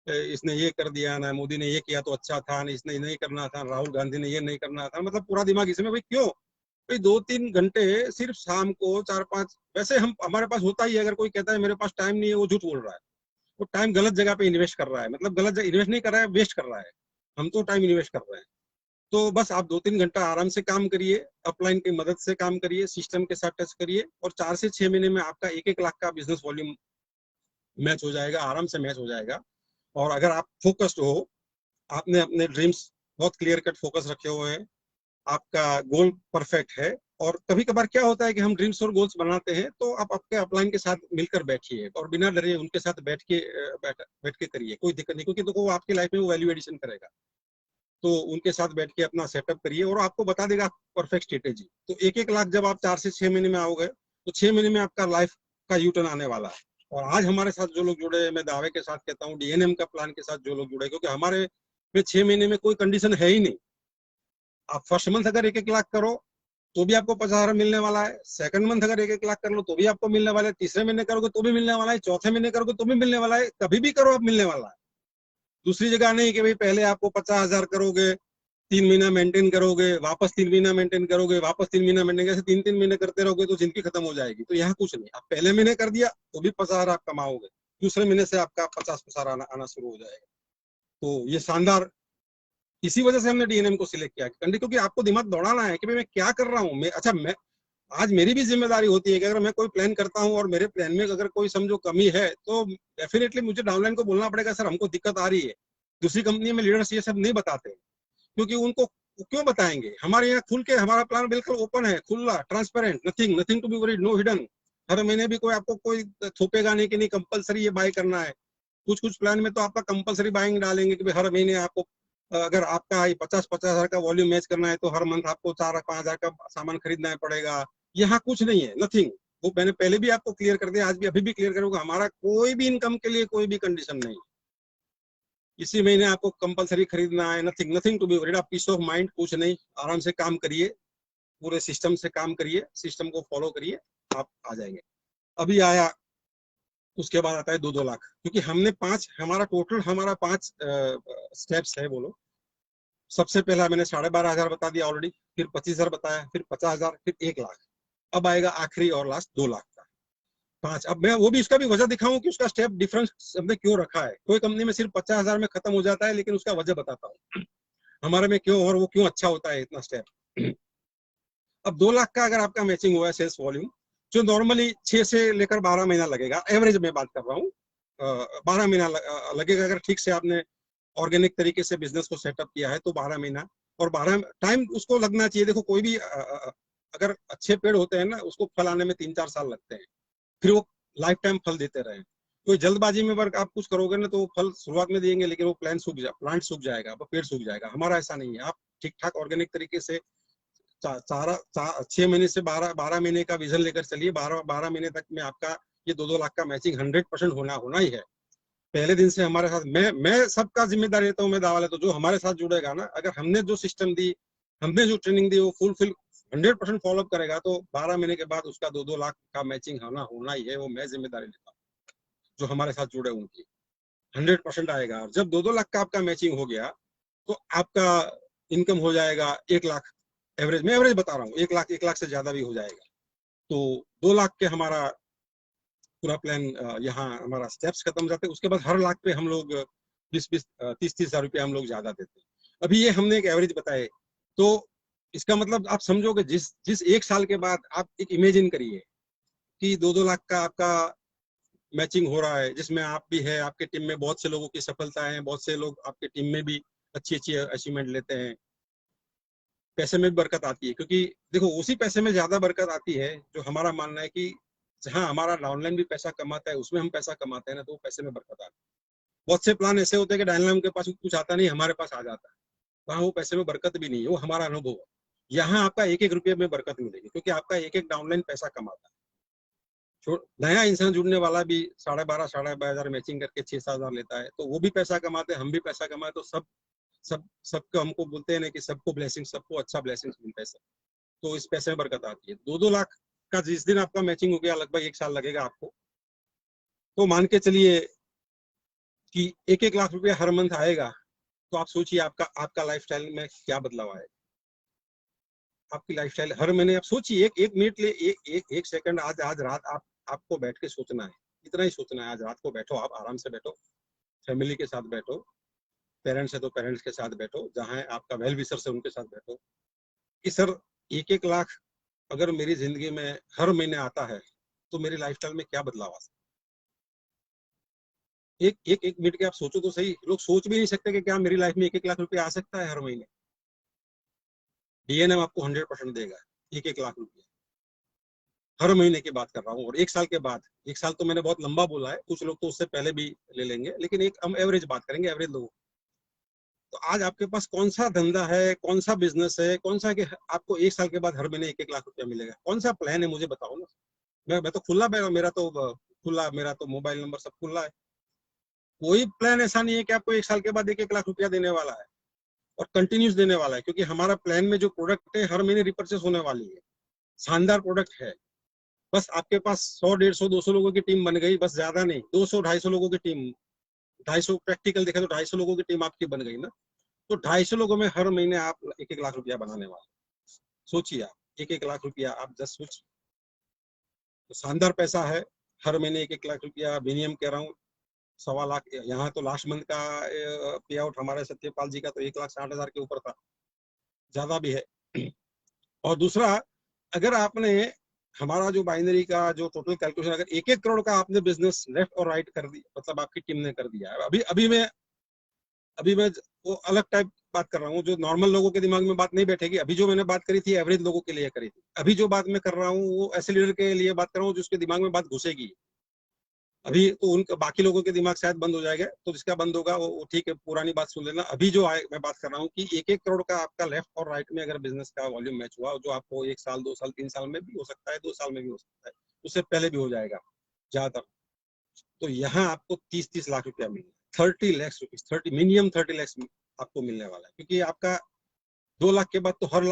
इसने ये कर दिया ना, मोदी ने ये किया तो अच्छा था ना, इसने नहीं करना था, राहुल गांधी ने ये नहीं करना था, मतलब पूरा दिमाग इसमें। भाई क्यों? भाई 2-3 घंटे सिर्फ शाम को, 4-5, वैसे हम हमारे पास होता ही है। अगर कोई कहता है मेरे पास टाइम नहीं है, वो झूठ बोल रहा है। वो टाइम गलत जगह पे इन्वेस्ट कर रहा है, मतलब गलत जगह इन्वेस्ट नहीं कर रहा है, वेस्ट कर रहा है। हम तो टाइम इन्वेस्ट कर रहे हैं। तो बस आप 2-3 घंटा आराम से काम करिए, अपलाइन की मदद से काम करिए, सिस्टम के साथ टच करिए, और 4 से 6 महीने में आपका 1-1 लाख का बिजनेस वॉल्यूम मैच हो जाएगा, आराम से मैच हो जाएगा। और अगर आप फोकस्ड हो, आपने अपने ड्रीम्स बहुत क्लियर कट फोकस रखे हुए हैं, आपका गोल परफेक्ट है। और कभी कभार क्या होता है कि हम ड्रीम्स और गोल्स बनाते हैं, तो आप आपके अपलाइन के साथ मिलकर बैठिए और बिना डरे उनके साथ बैठ के करिए, कोई दिक्कत नहीं, क्योंकि तो वो आपकी लाइफ में वो वैल्यू एडिशन करेगा। तो उनके साथ बैठ के अपना सेटअप करिए और आपको बता देगा परफेक्ट स्ट्रेटेजी। तो 1-1 लाख जब आप 4 से 6 महीने में आओगे, तो 6 महीने में आपका लाइफ का यू टर्न आने वाला है। और आज हमारे साथ जो लोग जुड़े, मैं दावे के साथ कहता हूँ डीएनएम का प्लान के साथ जो लोग जुड़े, क्योंकि हमारे में 6 महीने में कोई कंडीशन है ही नहीं। आप फर्स्ट मंथ अगर 1-1 लाख करो तो भी आपको 50 हजार मिलने वाला है, सेकंड मंथ अगर 1-1 लाख कर लो तो भी आपको मिलने वाला है, तीसरे महीने करोगे तो भी मिलने वाला है, चौथे महीने करोगे तो भी मिलने वाला है, कभी भी करो आप मिलने वाला है। दूसरी जगह नहीं कि भाई पहले आपको 50 हजार करोगे, 3 महीना मेंटेन करोगे, वापस 3 महीना मेंटेन करोगे, वापस 3 महीना मेंटेन, ऐसे 3-3 महीने करते रहोगे तो जिंदगी खत्म हो जाएगी। तो यहाँ कुछ नहीं, आप पहले महीने कर दिया तो भी 50 हजार आप कमाओगे, दूसरे महीने से आपका 50 हजार आना शुरू हो जाएगा। तो ये शानदार, इसी वजह से हमने डीएनएम को सिलेक्ट किया, क्योंकि आपको दिमाग दौड़ाना है कि भाई मैं क्या कर रहा हूँ। मैं अच्छा, मैं आज मेरी भी जिम्मेदारी होती है कि अगर मैं कोई प्लान करता हूँ और मेरे प्लान में अगर कोई समझो कमी है, तो डेफिनेटली मुझे डाउनलाइन को बोलना पड़ेगा, सर हमको दिक्कत आ रही है। दूसरी कंपनी में लीडर्स ये सब नहीं बताते, क्योंकि उनको क्यों बताएंगे। हमारे यहाँ खुल के, हमारा प्लान बिल्कुल ओपन है, खुला, transparent, nothing nothing to be worried, no hidden. हर महीने भी कोई आपको कोई थोपेगा नहीं कि नहीं कंपलसरी ये बाय करना है। कुछ कुछ प्लान में तो आपका कंपलसरी बाइंग डालेंगे कि हर महीने आपको, अगर आपका 50-50 हजार का वॉल्यूम मैच करना है तो हर मंथ आपको 4-5 हजार का सामान खरीदना पड़ेगा। यहाँ कुछ नहीं है, नथिंग। वो मैंने पहले भी आपको क्लियर कर दिया, आज भी अभी भी क्लियर करूंगा, हमारा कोई भी इनकम के लिए कोई भी कंडीशन नहीं है। इसी महीने आपको कंपलसरी खरीदना है, nothing nothing to be worried. आप पीस ऑफ माइंड, कुछ नहीं, आराम से काम करिए, पूरे सिस्टम से काम करिए, सिस्टम को फॉलो करिए, आप आ जाएंगे। अभी आया, उसके बाद आता है 2-2 लाख, क्योंकि हमने 5, हमारा टोटल हमारा 5 स्टेप्स है बोलो। सबसे पहला मैंने 12,500 बता दिया ऑलरेडी, फिर 25,000 बताया, फिर 50,000, फिर 1 लाख। अब आएगा आखिरी और लास्ट 2 लाख का 5। अब मैं वो भी उसका भी वजह दिखाऊं कि उसका स्टेप डिफरेंस हमने क्यों रखा है। कोई कंपनी में सिर्फ 50,000 में खत्म हो जाता है, लेकिन उसका वजह बताता हूँ हमारे में क्यों, और वो क्यों अच्छा होता है इतना स्टेप। अब 2 लाख का अगर आपका मैचिंग हुआ है सेल्स वॉल्यूम, जो नॉर्मली 6 से लेकर 12 महीना लगेगा, एवरेज में बात कर रहा हूँ, 12 महीना लगेगा अगर ठीक से आपने ऑर्गेनिक तरीके से बिजनेस को सेटअप किया है, तो 12 महीना। और 12 टाइम उसको लगना चाहिए। देखो कोई भी अगर अच्छे पेड़ होते हैं ना, उसको फल आने में 3-4 साल लगते हैं, फिर वो लाइफ टाइम फल देते रहे। कोई जल्दबाजी में वर्क आप कुछ करोगे ना, तो वो फल शुरुआत में देंगे, लेकिन वो प्लांट सूख जाएगा, पेड़ सूख जाएगा। हमारा ऐसा नहीं है, आप ठीक ठाक ऑर्गेनिक तरीके से 6 महीने से 12 महीने का विजन लेकर चलिए। 12 महीने तक में आपका ये 2-2 लाख का मैचिंग 100% होना ही है। पहले दिन से हमारे साथ, मैं सबका जिम्मेदार रहता हूँ, मैं दावा लेता हूँ, जो हमारे साथ जुड़ेगा ना, अगर हमने जो सिस्टम दी, हमने जो ट्रेनिंग दी, वो फुलफिल 100% फॉलो करेगा, तो 12 महीने के बाद उसका 2-2 लाख का मैचिंग होना ही है। वो मैं जिम्मेदारी लेता हूँ, जो हमारे साथ जुड़े उनकी 100% आएगा। और जब 2-2 लाख का आपका मैचिंग हो गया, तो आपका इनकम हो जाएगा 1 लाख एवरेज, मैं एवरेज बता रहा हूँ, 1 लाख से ज्यादा भी हो जाएगा। तो 2 लाख के हमारा पूरा प्लान, यहाँ हमारा स्टेप्स खत्म हो जाते हैं। उसके बाद हर लाख पे हम लोग 20-30 हजार रुपया हम लोग ज्यादा देते हैं। अभी ये हमने एक एवरेज बताए, तो इसका मतलब आप समझोगे, जिस 1 साल के बाद आप एक इमेजिन करिए कि 2-2 लाख का आपका मैचिंग हो रहा है, जिसमें आप भी है, आपके टीम में बहुत से लोगों की सफलताएं हैं, बहुत से लोग आपके टीम में भी अच्छी अच्छी अचीवमेंट लेते हैं, पैसे में भी बरकत आती है। क्योंकि देखो, उसी पैसे में ज्यादा बरकत आती है, जो हमारा मानना है कि जहाँ हमारा डाउनलाइन भी पैसा कमाता है, उसमें हम पैसा कमाते हैं ना, तो वो पैसे में बरकत आती है। बहुत से प्लान ऐसे होते हैं कि डाउनलाइन के पास कुछ आता नहीं, हमारे पास आ जाता है, वहाँ वो पैसे में बरकत भी नहीं है। वो हमारा अनुभव है। यहाँ आपका एक एक रुपये में बरकत मिलेगी, क्योंकि आपका एक एक डाउनलाइन पैसा कमाता है। नया इंसान जुड़ने वाला भी 12,500 मैचिंग करके 6-7 हजार लेता है, तो वो भी पैसा कमाते हैं, हम भी पैसा कमाए, तो सबको हमको बोलते हैं ना कि सबको ब्लेसिंग, सबको अच्छा ब्लेसिंग मिलता है सब। तो इस पैसे में बरकत आती है। 2-2 लाख का जिस दिन आपका मैचिंग हो गया, लगभग 1 साल लगेगा आपको, तो मान के चलिए कि 1-1 लाख रुपया हर मंथ आएगा। तो आप सोचिए आपका आपका लाइफस्टाइल में क्या बदलाव आएगा। आपकी लाइफस्टाइल हर महीने आप सोचिए, एक मिनट ले, एक सेकंड, आज रात आपको बैठ के सोचना है, इतना ही सोचना है। आज रात को बैठो, आप आराम से बैठो, फैमिली के साथ बैठो, पेरेंट्स है तो पेरेंट्स के साथ बैठो, जहाँ आपका वेल विशर से उनके साथ बैठो कि सर 1-1 लाख अगर मेरी जिंदगी में हर महीने आता है, तो मेरी लाइफस्टाइल में क्या बदलाव आ सकता है। एक मिनट के आप सोचो तो सही। लोग सोच भी नहीं सकते कि क्या मेरी लाइफ में 1-1 लाख रुपया आ सकता है हर महीने। डीएनएम आपको 100% देगा 1-1 लाख रुपया हर महीने की बात कर रहा हूँ। और 1 साल के बाद, 1 साल तो मैंने बहुत लंबा बोला है, कुछ लोग तो उससे पहले भी ले लेंगे, लेकिन एक हम एवरेज बात करेंगे, एवरेज लोगों। तो आज आपके पास कौन सा धंधा है, कौन सा बिजनेस है, कौन सा कि आपको 1 साल के बाद हर महीने 1-1 लाख रुपया मिलेगा? कौन सा प्लान है, मुझे बताओ ना। मैं तो खुला, मेरा तो मोबाइल नंबर सब खुला है। कोई प्लान ऐसा नहीं है कि आपको 1 साल के बाद 1-1 लाख रुपया देने वाला है और कंटिन्यूस देने वाला है, क्योंकि हमारा प्लान में जो प्रोडक्ट है हर महीने रिपर्चेस होने वाली है। शानदार प्रोडक्ट है। बस आपके पास 100, 150, 200 लोगों की टीम बन गई, बस, ज्यादा नहीं, 200, 250 लोगों की टीम, 250 प्रैक्टिकल देखा तो 250 लोगों की टीम आपकी बन गई ना। तो 250 लोगों में हर महीने आप 1-1 लाख रुपया बनाने वाले। सोचिए आप 1-1 लाख रुपया, आप जस्ट सोच, तो शानदार पैसा है। हर महीने 1-1 लाख रुपया विनियम कह रहा हूँ, 1.25 लाख। यहाँ तो लास्ट मंथ का पे आउट हमारे सत्यपाल जी का तो 1,60,000 के ऊपर था, ज्यादा भी है। और दूसरा, अगर आपने हमारा जो बाइनरी का जो टोटल कैलकुलेशन, अगर 1-1 करोड़ का आपने बिजनेस लेफ्ट और राइट कर दिया, मतलब आपकी टीम ने कर दिया है। अभी मैं वो अलग टाइप बात कर रहा हूँ, जो नॉर्मल लोगों के दिमाग में बात नहीं बैठेगी। अभी जो मैंने बात करी थी एवरेज लोगों के लिए करी थी। अभी जो बात मैं कर रहा हूँ वो ऐसे लीडर के लिए बात कर रहा हूँ जिसके दिमाग में बात घुसेगी। अभी तो उनका बाकी लोगों के दिमाग शायद बंद हो जाएगा, तो जिसका बंद होगा वो ठीक है, पुरानी बात सुन लेना। अभी जो आए मैं बात कर रहा हूँ कि 1-1 करोड़ का आपका लेफ्ट और राइट में अगर बिजनेस का वॉल्यूम मैच हुआ, जो आपको 1 साल, 2 साल, 3 साल में भी हो सकता है, 2 साल में भी हो सकता है, उससे पहले भी हो जाएगा ज्यादातर। तो यहाँ आपको 30-30 लाख रुपया मिलेगा, 30 लाख रुपीज, 30 मिनिमम 30 लाख आपको मिलने वाला है। क्योंकि आपका 2 लाख के बाद तो हर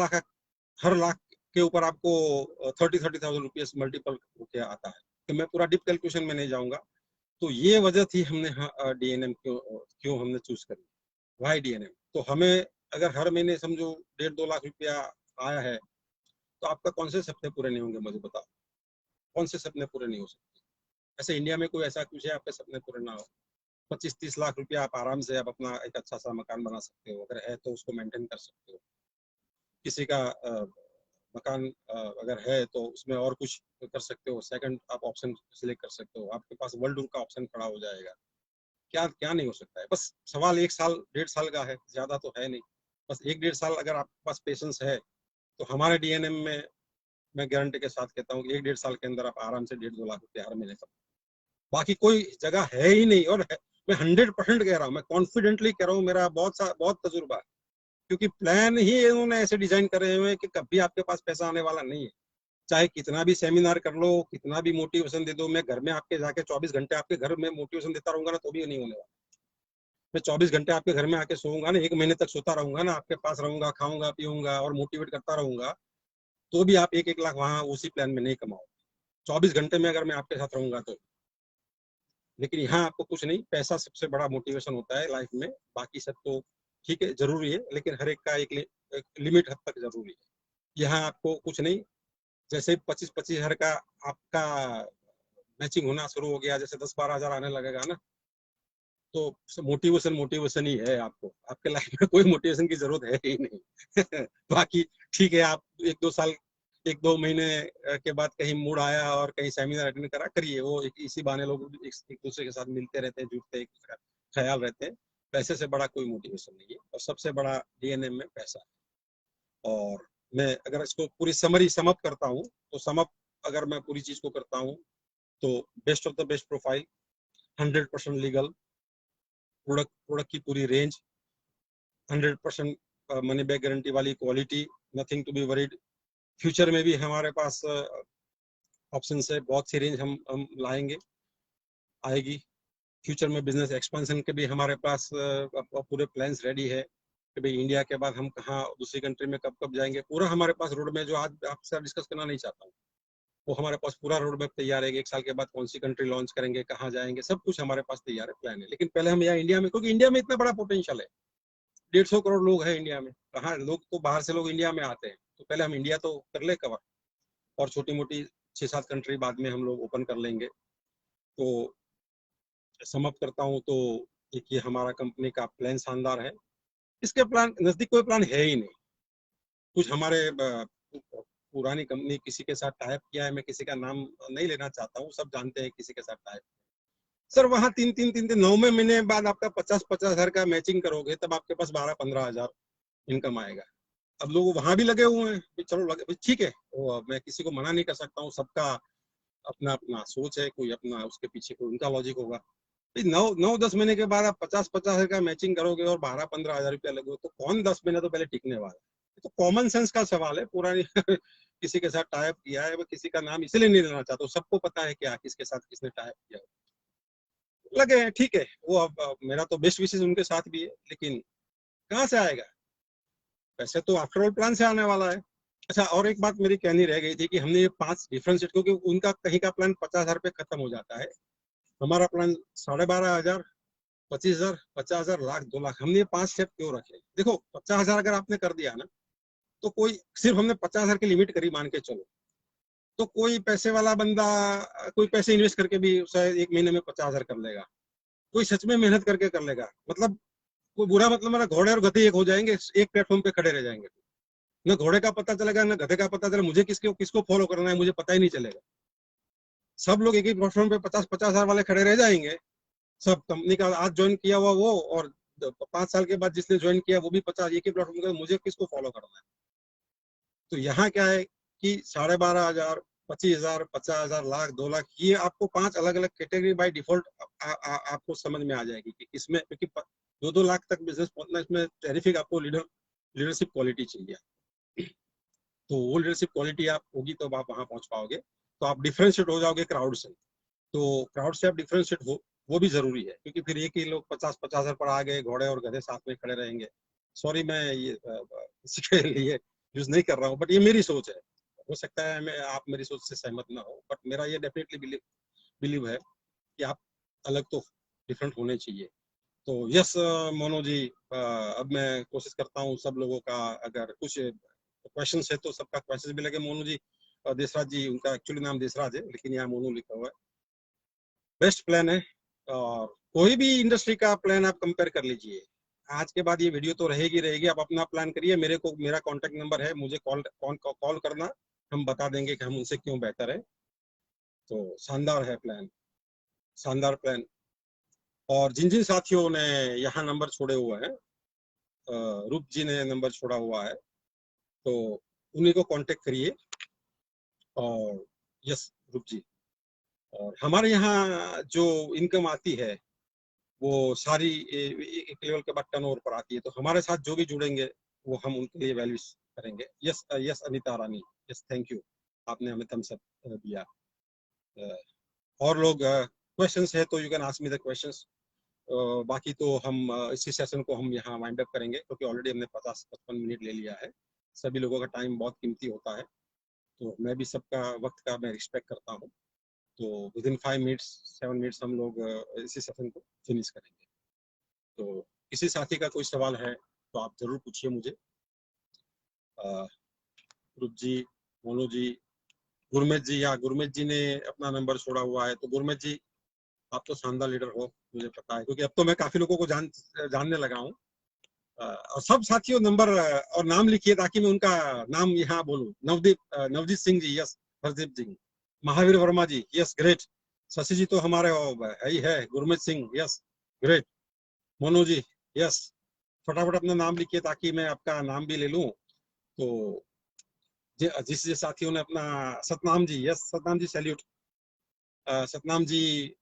लाख के ऊपर आपको 30,000 रुपीज मल्टीपल होके आता है। तो मैं पूरा डीप कैलकुलेशन में नहीं जाऊंगा। तो ये वजह थी हमने डीएनएम क्यों हमने चूज करी, वाई डीएनएम। तो हमें अगर हर महीने समझो 1.5-2 लाख रुपया आया है, तो आपका कौन से सपने पूरे नहीं होंगे, मुझे बताओ। कौन से सपने पूरे नहीं हो सकते? ऐसे इंडिया में कोई ऐसा कुछ है आपके सपने पूरे ना हो? 25-30 लाख रुपया आप आराम से आप अपना एक अच्छा सा मकान बना सकते हो, अगर है तो उसको मेंटेन कर सकते हो। किसी का मकान अगर है तो उसमें और कुछ कर सकते हो, सेकंड आप ऑप्शन सिलेक्ट कर सकते हो, आपके पास वर्ल्ड टूर का ऑप्शन खड़ा हो जाएगा। क्या क्या नहीं हो सकता है? बस सवाल 1 साल 1.5 साल का है, ज्यादा तो है नहीं। बस 1-1.5 साल अगर आपके पास पेशेंस है, तो हमारे डीएनएम में मैं गारंटी के साथ कहता हूँ कि 1-1.5 साल के अंदर आप आराम से 1.5-2 लाख रुपया हर महीने का, बाकी कोई जगह है ही नहीं। और मैं 100% कह रहा हूँ, मैं कॉन्फिडेंटली कह रहा हूँ, मेरा बहुत तजुर्बा है। क्योंकि प्लान ही उन्होंने ऐसे डिजाइन करे हुए हैं कि कभी आपके पास पैसा आने वाला नहीं है। चाहे कितना भी सेमिनार कर लो, कितना भी मोटिवेशन दे दो, मैं घर में आपके जाके 24 घंटे आपके घर में मोटिवेशन देता रहूंगा ना तो भी नहीं होने वाला। मैं 24 घंटे आपके घर में आके सोऊंगा ना, 1 महीने तक सोता रहूंगा ना, आपके पास रहूंगा, खाऊंगा पीऊंगा और मोटिवेट करता रहूंगा, तो भी आप 1-1 लाख वहां उसी प्लान में नहीं कमाओ, 24 घंटे में अगर मैं आपके साथ रहूंगा तो। लेकिन यहाँ आपको कुछ नहीं, पैसा सबसे बड़ा मोटिवेशन होता है लाइफ में, बाकी सब तो ठीक है जरूरी है, लेकिन हर एक का एक लिमिट हद तक जरूरी है। यहाँ आपको कुछ नहीं, जैसे 25-25 हज़ार का आपका मैचिंग होना शुरू हो गया, जैसे 10-12 हज़ार आने लगेगा ना, तो मोटिवेशन मोटिवेशन ही है। आपको आपके लाइफ में कोई मोटिवेशन की जरूरत है ही नहीं। बाकी ठीक है, आप 1-2 साल 1-2 महीने के बाद कहीं मूड आया और कहीं सेमिनार अटेंड करा, करिए, वो इसी बहाने लोग एक दूसरे के साथ मिलते रहते हैं, जुड़ते हैं, एक दूसरे का ख्याल रहते हैं। पैसे से बड़ा कोई मोटिवेशन नहीं है, और सबसे बड़ा डीएनएम में पैसा है। और मैं अगर इसको पूरी समरी समअप करता हूँ, तो समअप अगर मैं पूरी चीज को करता हूँ, तो best of the best profile, 100% legal, product की पूरी रेंज, 100% मनी बैक गारंटी वाली quality, nothing to be worried. Future में भी हमारे पास ऑप्शन है, बहुत सी रेंज हम लाएंगे, आएगी। फ्यूचर में बिजनेस एक्सपेंशन के भी हमारे पास पूरे प्लान्स रेडी है कि भाई इंडिया के बाद हम कहाँ दूसरी कंट्री में कब कब जाएंगे, पूरा हमारे पास रोड में, जो आज आपसे डिस्कस करना नहीं चाहता हूँ, वो हमारे पास पूरा रोड मैप तैयार है। 1 साल के बाद कौन सी कंट्री लॉन्च करेंगे, कहाँ जाएंगे, सब कुछ हमारे पास तैयार है, प्लान है। लेकिन पहले हम यहाँ इंडिया में, क्योंकि इंडिया में इतना बड़ा पोटेंशियल है, 150 करोड़ लोग हैं इंडिया में, कहाँ लोग तो बाहर से लोग इंडिया में आते हैं, तो पहले हम इंडिया तो कर ले कवर, और छोटी मोटी 6-7 कंट्री बाद में हम लोग ओपन कर लेंगे। तो समअप करता हूँ, तो एक ये हमारा कंपनी का प्लान शानदार है। इसके प्लान नजदीक कोई प्लान है ही नहीं। कुछ हमारे पुरानी कंपनी किसी के साथ टाइप किया है, मैं किसी का नाम नहीं लेना चाहता हूँ, सब जानते हैं किसी के साथ टाइप। सर वहाँ 9वें महीने बाद आपका 50-50 हज़ार का मैचिंग करोगे, तब आपके पास 12-15 हज़ार इनकम आएगा। अब लोग वहां भी लगे हुए हैं, चलो लगे, ठीक है, वो मैं किसी को मना नहीं कर सकता हूँ, सबका अपना अपना सोच है, कोई अपना उसके पीछे कोई उनका लॉजिक होगा। 9-10 महीने के बाद आप 50-50 हज़ार का मैचिंग करोगे और 12-15 हज़ार रुपया लगे, तो कौन 10 महीने तो पहले टिकने वाला है। तो कॉमन सेंस का सवाल है, पुरानी किसी के साथ टाइप किया है, वो किसी का नाम इसलिए नहीं लेना चाहता, सबको पता है क्या किसके साथ किसने टाइप किया, लगे हैं, ठीक है। वो अब मेरा तो बेस्ट विशेष उनके साथ भी है, लेकिन कहाँ से आएगा पैसे, तो आफ्टर ऑल प्लान से आने वाला है। अच्छा, और एक बात मेरी कहनी रह गई थी कि हमने ये 5 डिफरेंशिएट, क्योंकि उनका कहीं का प्लान 50 हज़ार पे खत्म हो जाता है, हमारा प्लान 12,500, 25,000, 50,000, लाख, 2 लाख, हमने ये 5 स्टेप क्यों रखे। देखो 50,000 अगर आपने कर दिया ना, तो कोई सिर्फ हमने 50,000 की लिमिट करी मान के चलो, तो कोई पैसे वाला बंदा कोई पैसे इन्वेस्ट करके भी शायद 1 महीने में 50,000 कर लेगा, कोई सच में मेहनत करके कर लेगा। मतलब कोई बुरा मतलब मेरा घोड़े और गधे एक हो जाएंगे, एक प्लेटफॉर्म पे खड़े रह जाएंगे, न घोड़े का पता चलेगा न गधे का पता चलेगा, मुझे किसको किसको फॉलो करना है मुझे पता ही नहीं चलेगा। सब लोग एक ही प्लेटफॉर्म पे 50-50 हज़ार वाले खड़े रह जाएंगे, सब कंपनी का आज ज्वाइन किया हुआ वो, और 5 साल के बाद जिसने ज्वाइन किया वो भी 50, एक ही प्लेटफॉर्म का, मुझे किसको फॉलो करना है। तो यहाँ क्या है कि 12,500, 25,000, 50,000, लाख, 2 लाख, ये आपको 5 अलग अलग कैटेगरी बाय डिफॉल्ट आपको समझ में आ जाएगी कि किसमें, क्योंकि 2-2 लाख तक बिजनेस पहुंचना, इसमें टेरिफिक आपको लीडरशिप क्वालिटी चाहिए। तो वो लीडरशिप क्वालिटी आप होगी तो आप वहां पहुंच पाओगे, तो आप डिफरेंशिएट हो जाओगे क्राउड से। तो क्राउड से आप डिफरेंशिएट हो, वो भी जरूरी है, क्योंकि फिर एक ही लोग 50-50 हज़ार पर आ गए, घोड़े और गधे साथ में खड़े रहेंगे। सॉरी, मैं ये किसी के लिए यूज नहीं कर रहा हूँ, बट ये मेरी सोच है, हो सकता है मैं आप मेरी सोच से सहमत ना हो, बट मेरा ये डेफिनेटली बिलीव है कि आप अलग तो डिफरेंट होने चाहिए। तो यस मोनू जी, अब मैं कोशिश करता हूँ सब लोगों का, अगर कुछ क्वेश्चन है तो सबका क्वेश्चन भी लगे। मोनू जी, देशराज जी, उनका एक्चुअली नाम देशराज है, लेकिन यहाँ मोनू लिखा हुआ है। बेस्ट प्लान है, और कोई भी इंडस्ट्री का प्लान आप कंपेयर कर लीजिए। आज के बाद ये वीडियो तो रहेगी रहेगी, आप अपना प्लान करिए, मेरा कॉन्टेक्ट नंबर है, मुझे कॉल करना, हम बता देंगे कि हम उनसे क्यों बेहतर है। तो शानदार है प्लान, शानदार प्लान। और जिन जिन साथियों ने यहाँ नंबर छोड़े हुए हैं, रूप जी ने नंबर छोड़ा हुआ है, तो उन्हीं को कांटेक्ट करिए। और यस रूप जी, और हमारे यहाँ जो इनकम आती है वो सारी एक लेवल के बाद टर्नओवर पर आती है, तो हमारे साथ जो भी जुड़ेंगे वो हम उनके लिए वैल्यूज करेंगे। Yes yes Anita Rani, yes, thank you. आपने हमें थम्स अप दिया। और लोग क्वेश्चंस है तो you can ask me the questions. बाकी तो हम इसी सेशन को हम यहाँ वाइंड अप करेंगे, क्योंकि ऑलरेडी हमने 50-55 मिनट ले लिया है। सभी लोगों का टाइम बहुत कीमती होता है, तो मैं भी सबका वक्त का मैं रिस्पेक्ट करता हूँ। तो विद इन 5 मिनट्स 7 मिनट्स हम लोग इसी सेशन को फिनिश करेंगे। तो किसी साथी का कोई सवाल है तो आप जरूर पूछिए मुझे। रूप जी, मोनू जी, गुरमीत जी, या गुरमीत जी ने अपना नंबर छोड़ा हुआ है, तो गुरमीत जी आप तो शानदार लीडर हो, मुझे पता है, क्योंकि अब तो मैं काफी लोगों को जानने लगा हूँ। और सब साथियों नंबर और नाम लिखिए ताकि मैं उनका नाम यहाँ बोलूं। Navdeep Singh ji, yes. Hardeep ji, Mahavir Verma ji, yes great. Shashi ji तो हमारे है ही है। Gurmeet Singh, yes great. Monu ji, yes. फटाफट अपना नाम लिखिए ताकि मैं आपका नाम भी ले लूं। तो जिस साथियों ने अपना, सतनाम जी, यस सतनाम जी सैल्यूट। सतनाम जी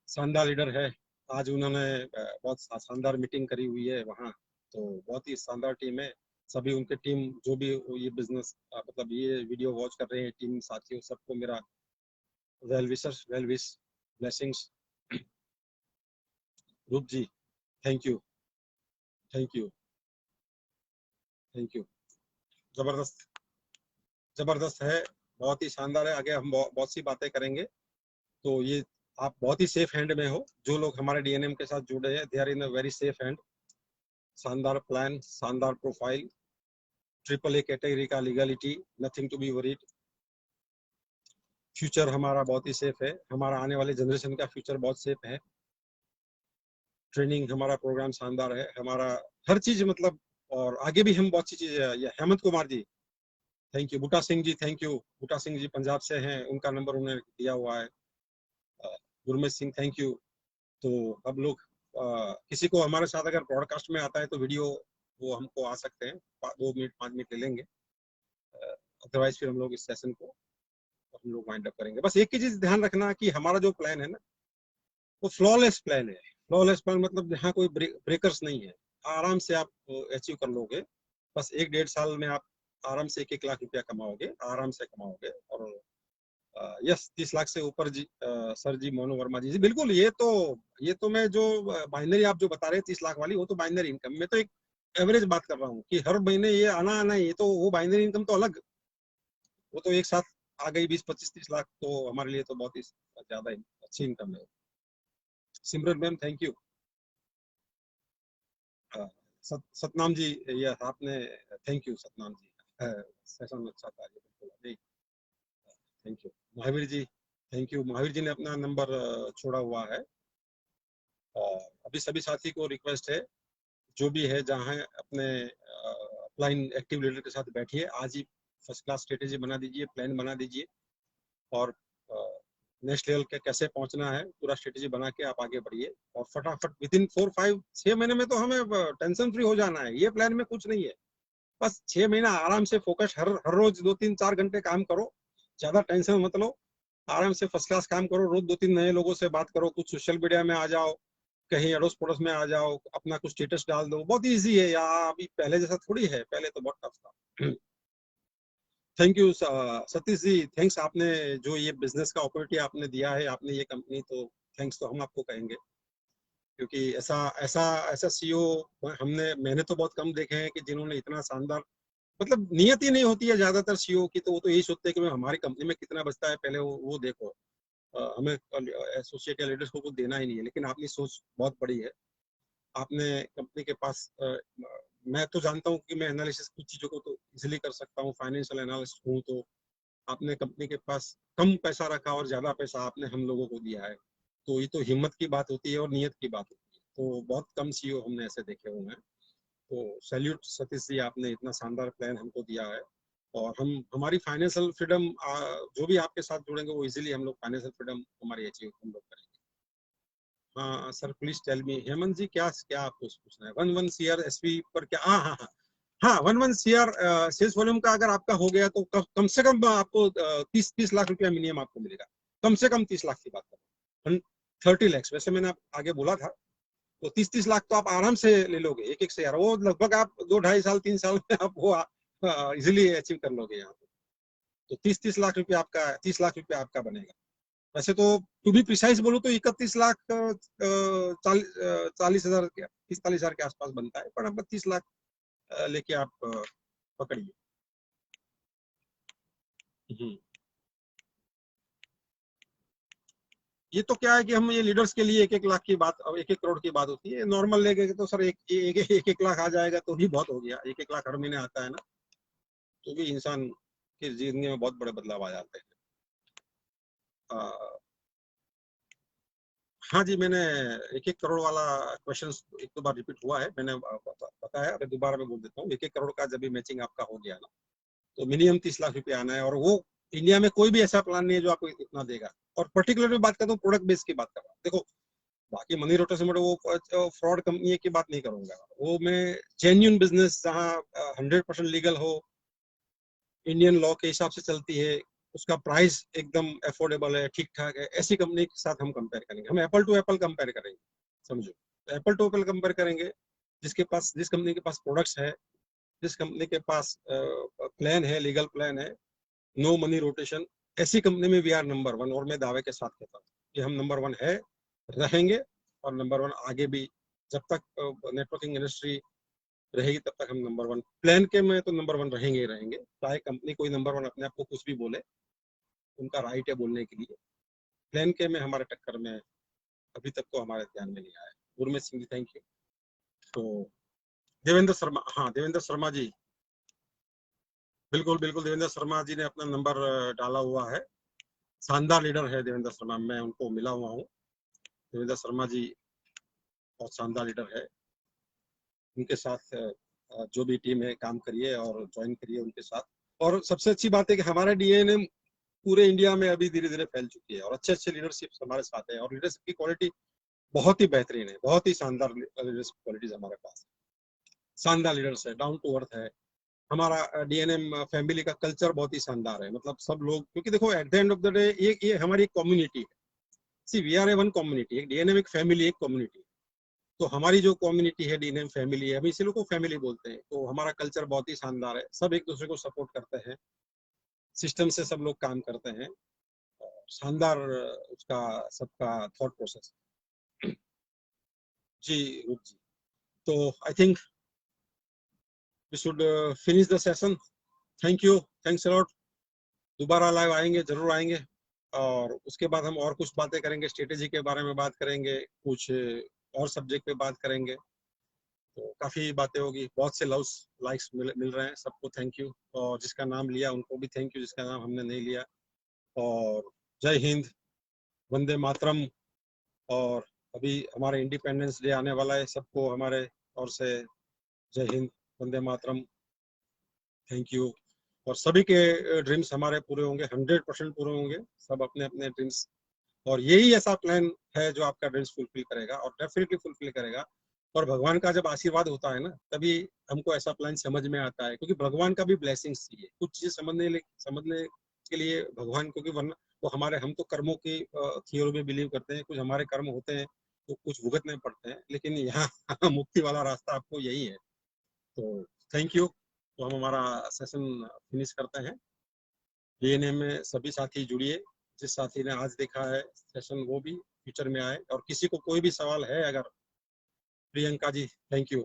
शानदार लीडर है। आज उन्होंने बहुत शानदार मीटिंग करी हुई है वहाँ, तो बहुत ही शानदार टीम है। सभी उनके टीम जो भी ये बिजनेस मतलब ये वीडियो वॉच कर रहे हैं, टीम साथियों सबको मेरा well wish blessings. Roop ji, thank you thank you thank you. जबरदस्त जबरदस्त है, बहुत ही शानदार है। आगे हम बहुत सी बातें करेंगे। तो ये आप बहुत ही सेफ हैंड में हो। जो लोग हमारे डीएनएम के साथ जुड़े हैं, they are in a very safe hand. शानदार प्लान, शानदार प्रोफाइल, AAA कैटेगरी का legality, nothing to be worried. Future हमारा बहुत ही सेफ है, हमारा आने वाले जनरेशन का फ्यूचर बहुत सेफ है। ट्रेनिंग हमारा प्रोग्राम शानदार है, हमारा हर चीज मतलब, और आगे भी हम बहुत सी चीजें। Hemant Kumar ji, thank you. Boota Singh ji, thank you. Boota Singh ji Punjab से हैं, उनका नंबर उन्होंने दिया हुआ है। Gurmeet Singh, thank you. तो अब लोग किसी को हमारे साथ अगर ब्रॉडकास्ट में आता है तो वीडियो वो हमको आ सकते हैं, 2 मिनट 5 मिनट ले लेंगे। अदरवाइज फिर हम लोग इस सेशन को हम लोग वाइंड अप करेंगे। बस एक ही चीज ध्यान रखना कि हमारा जो प्लान है ना, वो फ्लॉलेस प्लान है। फ्लॉलेस प्लान मतलब यहाँ कोई ब्रेकर्स नहीं है। आराम से आप अचीव कर लोगे। बस 1-1.5 साल में आप आराम से 1-1 लाख रुपया कमाओगे, आराम से कमाओगे। और यस, 30 लाख से ऊपर जी। सर जी, मोनू वर्मा जी, बिल्कुल। ये तो मैं जो बाइनरी आप जो बता रहे हैं 30 लाख वाली, वो तो बाइनरी इनकम। मैं तो एक एवरेज बात कर रहा हूँ कि हर महीने ये आना आना, ये तो वो बाइनरी इनकम तो अलग। वो तो एक साथ आ गई 20-25-30 लाख, तो हमारे लिए तो बहुत ही ज्यादा अच्छी इनकम है। Simran ma'am, thank you. Satnam ji, ये आपने, thank you Satnam ji. Session अच्छा था ये, बिल्कुल नहीं, thank you. Mahavir ji, thank you. Mahavir ji ने अपना नंबर छोड़ा हुआ है। और अभी सभी साथी को रिक्वेस्ट है, जो भी है जहाँ है, अपने अपलाइन एक्टिव लीडर के साथ बैठिए। आज ही फर्स्ट क्लास स्ट्रेटेजी बना दीजिए, प्लान बना दीजिए, और नेक्स्ट लेवल के कैसे पहुंचना है पूरा स्ट्रेटेजी बना के आप आगे बढ़िए। और फटाफट विद इन 4-5-6 महीने में तो हमें टेंशन फ्री हो जाना है। ये प्लान में कुछ नहीं है। बस 6 महीना आराम से फोकस, हर हर रोज 2-3-4 घंटे काम करो, ज्यादा टेंशन मत लो। आराम से फर्स्ट क्लास काम करो, रोज 2-3 नए लोगों से बात करो, कुछ सोशल मीडिया में आ जाओ, कहीं अड़ोस पड़ोस में आ जाओ, अपना कुछ स्टेटस डाल दो। बहुत इजी है यार, अभी पहले जैसा थोड़ी है, पहले तो बहुत टफ था। Thank you Satish ji, thanks. आपने जो ये बिजनेस का अपॉर्चुनिटी आपने दिया है, आपने ये कंपनी, तो थैंक्स तो हम आपको कहेंगे। क्योंकि ऐसा ऐसा ऐसा सीईओ मैंने तो बहुत कम देखे हैं कि जिन्होंने इतना शानदार, मतलब नियत ही नहीं होती है ज्यादातर सीईओ की, तो वो तो यही सोचते हैं कि हमारी कंपनी में कितना बचता है, पहले वो देखो। हमें एसोसिएट या लीडर्स को कुछ देना ही नहीं है। लेकिन आपकी सोच बहुत बड़ी है। आपने कंपनी के पास मैं तो जानता हूँ कि मैं एनालिसिस कुछ चीजों को तो इजिली कर सकता हूँ, फाइनेंशियल एनालिस्ट हूँ। तो आपने कंपनी के पास कम पैसा रखा और ज्यादा पैसा आपने हम लोगों को दिया है, तो ये तो हिम्मत की बात होती है और नियत की बात होती है। तो बहुत कम सीईओ हमने ऐसे देखे हुए हैं। तो सैल्यूट सतीश जी, आपने इतना शानदार प्लान हमको दिया है। और हम हमारी फाइनेंशियल फ्रीडम, जो भी आपके साथ जुड़ेंगे वो इजीली हम लोग फाइनेंशियल फ्रीडम हमारी अचीव हम लोग करेंगे। हाँ sir, please tell me. Hemant ji, क्या क्या आपको पूछना है? 11 CR एसपी पर क्या? हाँ हाँ हाँ हाँ, 11 CR सेल्स वॉल्यूम का अगर आपका हो गया तो कम से कम आपको 30 लाख रुपया मिनिमम आपको मिलेगा। कम से कम 30 लाख की बात करें, 30 लाख। वैसे मैंने आगे बोला था, तो 30 लाख तो आप आराम से ले लोगे एक एक से यार। वो लगभग आप 2-2.5 साल 3 साल में आप वो इजिली अचीव कर लोगे यहाँ पे। तो 30 लाख रुपया आपका, 30 लाख रुपया आपका बनेगा। वैसे तो टू बी प्रिसाइज बोलो तो 31 लाख 40,000 के 45,000 के आसपास बनता है, पर 32 लाख लेके आप पकड़िए। ये तो क्या है कि हम ये लीडर्स के लिए 1-1 लाख की बात, 1-1 करोड़ की बात होती है। नॉर्मल लेके तो सर 1-1 लाख आ जाएगा तो भी बहुत हो गया। 1-1 लाख हर महीने आता है ना, तो भी इंसान की जिंदगी में बहुत बड़े बदलाव आ जाते हैं। हाँ जी, मैंने 1-1 करोड़ वाला क्वेश्चन 1-2 बार रिपीट हुआ है, मैंने पता है, अभी दोबारा मैं बोल देता हूँ। 1-1 करोड़ का जब भी मैचिंग आपका हो गया ना, तो मिनिमम 30 लाख रुपया आना है, और वो इंडिया में कोई भी ऐसा प्लान नहीं है जो आपको इतना देगा। और पर्टिकुलरली बात करता हूँ प्रोडक्ट बेस की बात कर रहा हूँ। देखो बाकी मनी रोटेशन में वो फ्रॉड कंपनी की बात नहीं करूंगा, वो मैं जेन्युइन बिजनेस जहाँ 100% लीगल हो, इंडियन लॉ के हिसाब से चलती है, उसका प्राइस एकदम अफोर्डेबल है, ठीक ठाक है, ऐसी कंपनी के साथ हम कंपेयर करेंगे। हम एप्पल टू एप्पल कंपेयर करेंगे, समझो, एप्पल टू एप्पल कंपेयर करेंगे। जिसके पास, जिस कंपनी के पास प्रोडक्ट्स है, जिस कंपनी के पास प्लान है, लीगल प्लान है, नो मनी रोटेशन, ऐसी कंपनी में वी आर नंबर 1। और मैं दावे के साथ कहता हूँ कि हम नंबर 1 है, रहेंगे, और नंबर 1 आगे भी। जब तक नेटवर्किंग इंडस्ट्री रहेगी तब तक हम नंबर 1 प्लान के में तो नंबर 1 रहेंगे ही रहेंगे। चाहे कंपनी कोई नंबर 1 अपने आप को कुछ भी बोले, उनका राइट है बोलने के लिए। प्लान के में हमारे टक्कर में अभी तक तो हमारे ध्यान में नहीं आया। Gurmeet Singh ji, thank you. तो देवेंद्र शर्मा, हाँ देवेंद्र शर्मा जी, बिल्कुल बिल्कुल, देवेंद्र शर्मा जी ने अपना नंबर डाला हुआ है। शानदार लीडर है देवेंद्र शर्मा, मैं उनको मिला हुआ हूँ। देवेंद्र शर्मा जी बहुत शानदार लीडर है। उनके साथ जो भी टीम है काम करिए और ज्वाइन करिए उनके साथ। और सबसे अच्छी बात है कि हमारा डीएनएम पूरे इंडिया में अभी धीरे धीरे फैल चुकी है, और अच्छे अच्छे लीडरशिप हमारे साथ है, और लीडरशिप की क्वालिटी बहुत ही बेहतरीन है, बहुत ही शानदार लीडरशिप क्वालिटीज हमारे पास। शानदार लीडर्स है, डाउन टू अर्थ है। हमारा डीएनएम फैमिली का कल्चर बहुत ही शानदार है। मतलब सब लोग, क्योंकि देखो at the end of the day ये हमारी एक कम्युनिटी है। See we are a one community, एक डीएनएम एक फैमिली, एक कम्युनिटी। तो हमारी जो कम्युनिटी है डीएनएम फैमिली है, हम इसी लोग को फैमिली बोलते हैं। तो हमारा कल्चर बहुत ही शानदार है, सब एक दूसरे को सपोर्ट करते हैं, सिस्टम से सब लोग काम करते हैं, शानदार उसका सबका थॉट प्रोसेस। जी रूप जी, तो I think we should finish the session. Thank you, thanks a lot. दोबारा लाइव आएंगे, जरूर आएंगे, और उसके बाद हम और कुछ बातें करेंगे, स्ट्रेटेजी के बारे में बात करेंगे, कुछ और सब्जेक्ट पे बात करेंगे। तो काफी बातें होगी, बहुत से लव्स लाइक्स मिल रहे हैं, सबको थैंक यू। और जिसका नाम लिया उनको भी थैंक यू, जिसका नाम हमने नहीं लिया। और जय हिंद, वंदे मातरम। और अभी हमारे इंडिपेंडेंस डे आने वाला है, सबको हमारे ओर से जय हिंद, वंदे मातरम, थैंक यू। और सभी के ड्रीम्स हमारे पूरे होंगे, 100% पूरे होंगे, सब अपने अपने ड्रीम्स। और यही ऐसा प्लान है जो आपका ड्रीम्स फुलफिल करेगा, और डेफिनेटली फुलफिल करेगा। और भगवान का जब आशीर्वाद होता है ना, तभी हमको ऐसा प्लान समझ में आता है, क्योंकि भगवान का भी ब्लेसिंग्स चाहिए कुछ चीजें समझने के लिए भगवान, क्योंकि वरना वो हमारे, हम तो कर्मों की थियोरी में बिलीव करते हैं, कुछ हमारे कर्म होते हैं तो कुछ भुगतने पड़ते हैं, लेकिन यहाँ मुक्ति वाला रास्ता आपको यही है। तो थैंक यू। तो हम हमारा सेशन फिनिश करते हैं। डीएनए में सभी साथी जुड़िए, जिस साथी ने आज देखा है सेशन वो भी फ्यूचर में आए। और किसी को कोई भी सवाल है, अगर प्रियंका जी थैंक यू,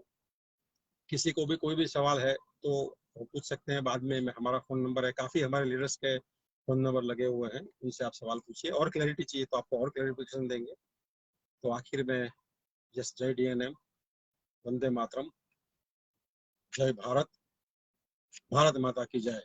किसी को भी कोई भी सवाल है तो पूछ सकते हैं बाद में। हमारा फोन नंबर है, काफी हमारे लीडर्स के फोन नंबर लगे हुए हैं, उनसे आप सवाल पूछिए। और क्लैरिटी चाहिए तो आपको और क्लैरिफिकेशन देंगे। तो आखिर में यस, जय डीएनएम, वंदे मातरम, जय भारत, भारत माता की जय।